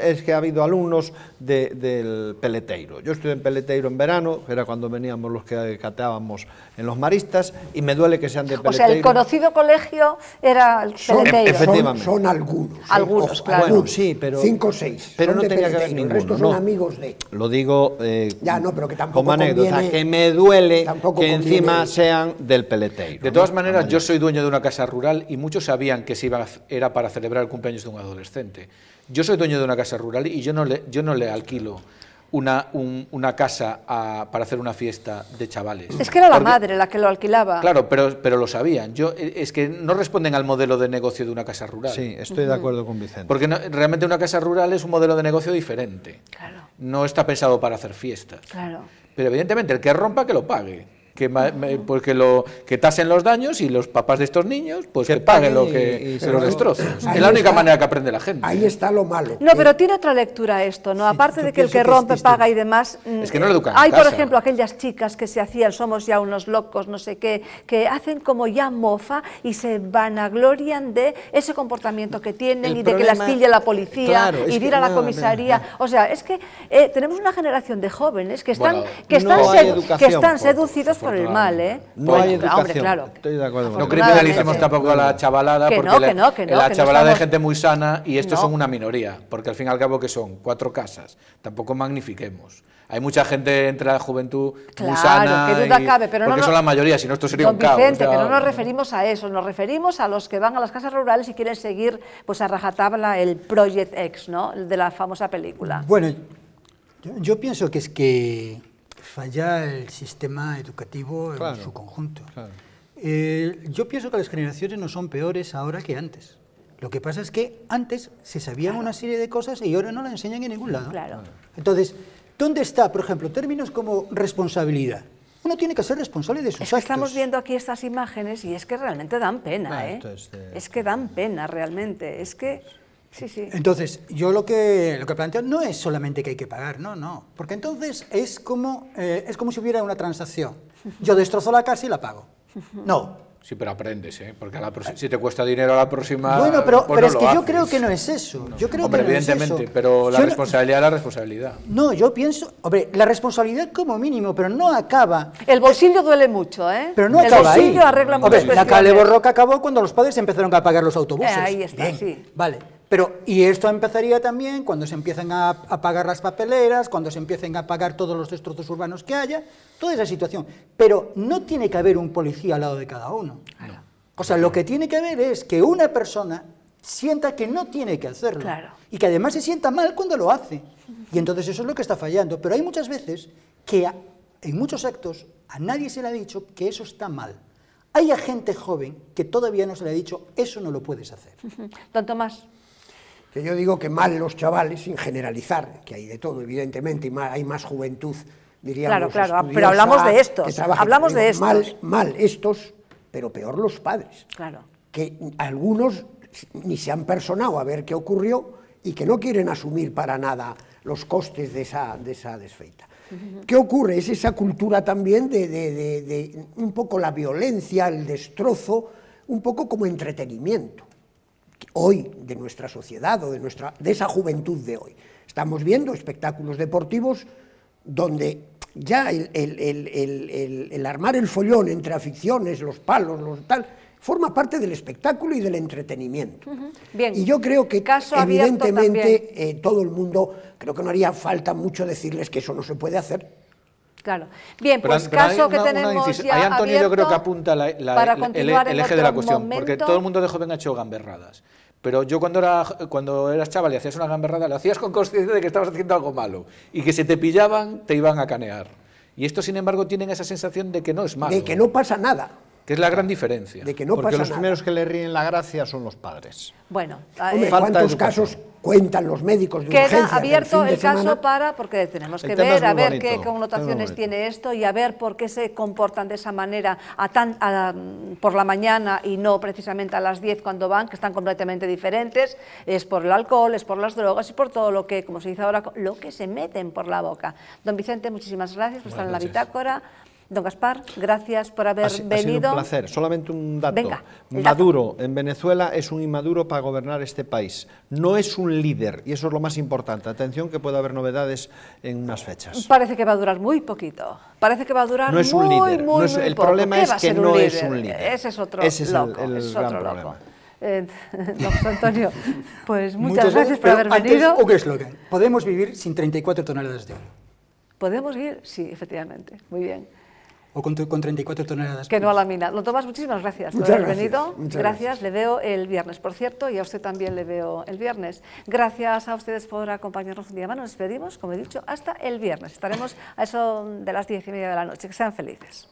[SPEAKER 3] es que ha habido alumnos del Peleteiro. Yo estuve en Peleteiro en verano, que era cuando veníamos los que cateábamos en los maristas, y me duele que sean de Peleteiro.
[SPEAKER 1] O sea, el conocido colegio era el Peleteiro.
[SPEAKER 3] efectivamente.
[SPEAKER 5] Son algunos.
[SPEAKER 1] Algunos,
[SPEAKER 5] Ojo,
[SPEAKER 1] claro.
[SPEAKER 3] Bueno, sí, pero
[SPEAKER 5] 5 o 6.
[SPEAKER 3] pero
[SPEAKER 5] son
[SPEAKER 3] no
[SPEAKER 5] de
[SPEAKER 3] tenía que haber
[SPEAKER 5] Peleteiro,
[SPEAKER 3] ninguno.
[SPEAKER 5] el resto son
[SPEAKER 3] no.
[SPEAKER 5] amigos de...
[SPEAKER 3] Lo digo
[SPEAKER 5] Ya, no, pero que tampoco
[SPEAKER 3] como anécdota,
[SPEAKER 5] conviene-
[SPEAKER 3] que me duele
[SPEAKER 5] tampoco
[SPEAKER 3] que
[SPEAKER 5] conviene-
[SPEAKER 3] encima sean del Peleteiro.
[SPEAKER 2] De todas maneras, yo soy dueño de una casa rural y muchos sabían que era para celebrar el cumpleaños de un adolescente. Yo soy dueño de una casa rural y yo no le alquilo una casa para hacer una fiesta de chavales.
[SPEAKER 1] Es que era la
[SPEAKER 2] Porque-
[SPEAKER 1] madre la que lo alquilaba.
[SPEAKER 2] Claro, pero lo sabían. Es que no responden al modelo de negocio de una casa rural.
[SPEAKER 3] Sí, estoy de acuerdo con Vicente.
[SPEAKER 2] Porque realmente una casa rural es un modelo de negocio diferente.
[SPEAKER 1] Claro,
[SPEAKER 2] No está pensado para hacer fiestas.
[SPEAKER 1] claro.
[SPEAKER 2] Pero evidentemente el que rompa que lo pague. Que tasen los daños y los papás de estos niños pues que paguen lo que
[SPEAKER 3] y
[SPEAKER 2] se los destrocen.
[SPEAKER 5] Ahí
[SPEAKER 2] Es la única
[SPEAKER 5] está.
[SPEAKER 2] manera que aprende la gente.
[SPEAKER 5] Ahí está lo malo.
[SPEAKER 1] No, pero tiene otra lectura esto, ¿no? Aparte
[SPEAKER 5] yo
[SPEAKER 1] de que el
[SPEAKER 5] pienso
[SPEAKER 1] que
[SPEAKER 5] que es
[SPEAKER 1] rompe
[SPEAKER 5] distinto.
[SPEAKER 1] paga y demás.
[SPEAKER 2] Es que no lo educan en
[SPEAKER 1] Hay, por
[SPEAKER 2] casa.
[SPEAKER 1] ejemplo, aquellas chicas que se hacían, somos ya unos locos, no sé qué, que hacen como ya mofa y se vanaglorian de ese comportamiento que tienen
[SPEAKER 3] El
[SPEAKER 1] y de que las
[SPEAKER 3] problema-
[SPEAKER 1] pille la policía
[SPEAKER 3] claro, es
[SPEAKER 1] y de
[SPEAKER 3] que
[SPEAKER 1] ir a la
[SPEAKER 3] no,
[SPEAKER 1] comisaría.
[SPEAKER 3] no.
[SPEAKER 1] O sea, es que tenemos una generación de jóvenes que están,
[SPEAKER 2] Bueno,
[SPEAKER 3] no hay educación,
[SPEAKER 1] seducidos por el mal, ¿eh?
[SPEAKER 3] No hay
[SPEAKER 1] Hombre,
[SPEAKER 3] educación.
[SPEAKER 1] claro.
[SPEAKER 3] Estoy de acuerdo con
[SPEAKER 2] No
[SPEAKER 3] usted.
[SPEAKER 2] criminalicemos tampoco a la chavalada,
[SPEAKER 1] Que
[SPEAKER 2] porque
[SPEAKER 1] no, que no, que no,
[SPEAKER 2] la
[SPEAKER 1] que no
[SPEAKER 2] chavalada
[SPEAKER 1] estamos-
[SPEAKER 2] es gente muy sana y estos
[SPEAKER 1] No.
[SPEAKER 2] son una minoría, porque al fin y al cabo que son 4 casas, tampoco magnifiquemos. Hay mucha gente entre la juventud muy
[SPEAKER 1] Claro,
[SPEAKER 2] sana,
[SPEAKER 1] qué duda cabe, pero
[SPEAKER 2] porque
[SPEAKER 1] no,
[SPEAKER 2] son la mayoría, si no esto sería
[SPEAKER 1] Don
[SPEAKER 2] un caos.
[SPEAKER 1] Vicente,
[SPEAKER 2] ya.
[SPEAKER 1] que no nos referimos a eso, nos referimos a los que van a las casas rurales y quieren seguir pues a rajatabla el Project X, ¿no? El de la famosa película.
[SPEAKER 4] Bueno, yo pienso que es que falla el sistema educativo
[SPEAKER 3] Claro,
[SPEAKER 4] en su conjunto.
[SPEAKER 3] claro.
[SPEAKER 4] Yo pienso que las generaciones no son peores ahora que antes. Lo que pasa es que antes se sabían una serie de cosas y ahora no la enseñan en ningún lado.
[SPEAKER 1] Claro.
[SPEAKER 4] Entonces, ¿dónde está, por ejemplo, términos como responsabilidad? Uno tiene que ser responsable de sus
[SPEAKER 1] Es que
[SPEAKER 4] actos.
[SPEAKER 1] estamos viendo aquí estas imágenes y es que realmente dan pena,
[SPEAKER 3] Bueno,
[SPEAKER 1] ¿eh?
[SPEAKER 3] entonces,
[SPEAKER 1] Es que dan pena realmente, es que... Sí, sí.
[SPEAKER 4] Entonces, yo lo que planteo no es solamente que hay que pagar, no, porque entonces es como si hubiera una transacción. Yo destrozo la casa y la pago. No.
[SPEAKER 2] Sí, pero aprendes, ¿eh? Porque si te cuesta dinero a la próxima.
[SPEAKER 4] Bueno, pero
[SPEAKER 2] pues no
[SPEAKER 4] es
[SPEAKER 2] lo
[SPEAKER 4] que yo
[SPEAKER 2] haces.
[SPEAKER 4] creo que no es eso. Yo creo
[SPEAKER 2] Hombre,
[SPEAKER 4] que no es
[SPEAKER 2] evidentemente,
[SPEAKER 4] eso.
[SPEAKER 2] pero la
[SPEAKER 4] Yo no-
[SPEAKER 2] responsabilidad es la responsabilidad.
[SPEAKER 4] No, yo pienso, hombre, la responsabilidad como mínimo, pero no acaba.
[SPEAKER 1] El bolsillo duele mucho, ¿eh?
[SPEAKER 4] Pero no
[SPEAKER 1] el
[SPEAKER 4] acaba ahí.
[SPEAKER 1] bolsillo arregla muchas
[SPEAKER 4] Hombre, la
[SPEAKER 1] cuestiones.
[SPEAKER 4] Cale Borroca acabó cuando los padres empezaron a pagar los autobuses.
[SPEAKER 1] Ahí está,
[SPEAKER 4] Bien,
[SPEAKER 1] sí.
[SPEAKER 4] Vale. Pero, y esto empezaría también cuando se empiezan a pagar las papeleras, cuando se empiecen a pagar todos los destrozos urbanos que haya, toda esa situación. Pero no tiene que haber un policía al lado de cada uno. O sea, lo que tiene que haber es que una persona sienta que no tiene que hacerlo.
[SPEAKER 1] Claro.
[SPEAKER 4] Y que además se sienta mal cuando lo hace. Y entonces eso es lo que está fallando. Pero hay muchas veces que en muchos actos a nadie se le ha dicho que eso está mal. Hay a gente joven que todavía no se le ha dicho eso no lo puedes hacer.
[SPEAKER 1] Don Tomás.
[SPEAKER 5] Que yo digo que mal los chavales, sin generalizar, que hay de todo, evidentemente, y hay más juventud, diríamos,
[SPEAKER 1] Claro, pero
[SPEAKER 5] estudiosa,
[SPEAKER 1] hablamos de estos,
[SPEAKER 5] que trabaja.
[SPEAKER 1] hablamos de
[SPEAKER 5] Digo,
[SPEAKER 1] estos.
[SPEAKER 5] Mal estos, pero peor los padres.
[SPEAKER 1] Claro.
[SPEAKER 5] Que algunos ni se han personado a ver qué ocurrió y que no quieren asumir para nada los costes de esa desfeita. ¿Qué ocurre? Es esa cultura también de un poco la violencia, el destrozo, un poco como entretenimiento. hoy de nuestra sociedad o de esa juventud de hoy. Estamos viendo espectáculos deportivos donde ya el armar el follón entre aficiones, los palos, los tal, forma parte del espectáculo y del entretenimiento.
[SPEAKER 1] Bien.
[SPEAKER 5] Y yo creo que
[SPEAKER 1] Caso
[SPEAKER 5] evidentemente todo el mundo, creo que no haría falta mucho decirles que eso no se puede hacer.
[SPEAKER 1] Claro. Bien,
[SPEAKER 2] pero,
[SPEAKER 1] pues
[SPEAKER 2] pero
[SPEAKER 1] caso
[SPEAKER 2] que
[SPEAKER 1] tenemos ya
[SPEAKER 2] ahí Antonio
[SPEAKER 1] abierto
[SPEAKER 2] yo creo que apunta el eje de la cuestión,
[SPEAKER 1] momento.
[SPEAKER 2] porque todo el mundo de joven ha hecho gamberradas. Pero yo cuando eras chaval y hacías una gamberrada, lo hacías con conciencia de que estabas haciendo algo malo y que si te pillaban te iban a canear. Y estos, sin embargo, tienen esa sensación de que no es malo.
[SPEAKER 5] De que no pasa nada.
[SPEAKER 2] Que es la gran diferencia.
[SPEAKER 5] De que no
[SPEAKER 3] Porque
[SPEAKER 5] pasa
[SPEAKER 3] los
[SPEAKER 5] nada.
[SPEAKER 3] primeros que le ríen la gracia son los padres.
[SPEAKER 1] Bueno,
[SPEAKER 5] Hombre,
[SPEAKER 3] falta
[SPEAKER 5] ¿cuántos
[SPEAKER 3] educación.
[SPEAKER 5] casos cuentan los médicos de urgencia
[SPEAKER 1] queda
[SPEAKER 5] del
[SPEAKER 1] abierto
[SPEAKER 5] fin de
[SPEAKER 1] el caso
[SPEAKER 5] semana?
[SPEAKER 1] porque tenemos que
[SPEAKER 3] El tema es
[SPEAKER 1] ver, a
[SPEAKER 3] muy
[SPEAKER 1] ver
[SPEAKER 3] bonito,
[SPEAKER 1] qué
[SPEAKER 3] es muy
[SPEAKER 1] connotaciones
[SPEAKER 3] bonito.
[SPEAKER 1] tiene esto y a ver por qué se comportan de esa manera por la mañana y no precisamente a las 10 cuando van, que están completamente diferentes. Es por el alcohol, es por las drogas y por todo lo que, como se dice ahora, lo que se meten por la boca. Don Vicente, muchísimas gracias por estar en la bitácora. Don Gaspar, gracias por haber venido.
[SPEAKER 3] Ha sido un placer. Solamente un dato.
[SPEAKER 1] Venga,
[SPEAKER 3] Maduro en Venezuela es un inmaduro para gobernar este país. No es un líder, y eso es lo más importante. Atención que puede haber novedades en unas fechas.
[SPEAKER 1] Parece que va a durar muy poquito. Parece que va a durar
[SPEAKER 3] No es un
[SPEAKER 1] muy,
[SPEAKER 3] líder.
[SPEAKER 1] muy,
[SPEAKER 3] No es-
[SPEAKER 1] muy
[SPEAKER 3] el
[SPEAKER 1] poco.
[SPEAKER 3] problema
[SPEAKER 1] ¿Qué
[SPEAKER 3] es
[SPEAKER 1] va a
[SPEAKER 3] que
[SPEAKER 1] ser
[SPEAKER 3] no
[SPEAKER 1] un
[SPEAKER 3] es
[SPEAKER 1] líder?
[SPEAKER 3] un líder.
[SPEAKER 1] Ese es otro
[SPEAKER 3] Ese es
[SPEAKER 1] loco.
[SPEAKER 3] el
[SPEAKER 1] ese es
[SPEAKER 3] gran
[SPEAKER 1] otro loco.
[SPEAKER 3] problema.
[SPEAKER 1] Don José Antonio, pues muchas gracias por
[SPEAKER 4] pero
[SPEAKER 1] haber
[SPEAKER 4] antes,
[SPEAKER 1] venido.
[SPEAKER 4] un eslogan. Podemos vivir sin 34 toneladas de oro.
[SPEAKER 1] ¿Podemos ir? Sí, efectivamente. Muy bien.
[SPEAKER 4] O con 34 toneladas.
[SPEAKER 1] Que no a la mina. Don Tomás, muchísimas gracias por
[SPEAKER 5] Muchas
[SPEAKER 1] haber
[SPEAKER 5] gracias,
[SPEAKER 1] venido.
[SPEAKER 5] muchas
[SPEAKER 1] Gracias. Le veo el viernes, por cierto, y a usted también le veo el viernes. Gracias a ustedes por acompañarnos un día más. Nos despedimos, como he dicho, hasta el viernes. Estaremos a eso de las 10:30 de la noche. Que sean felices.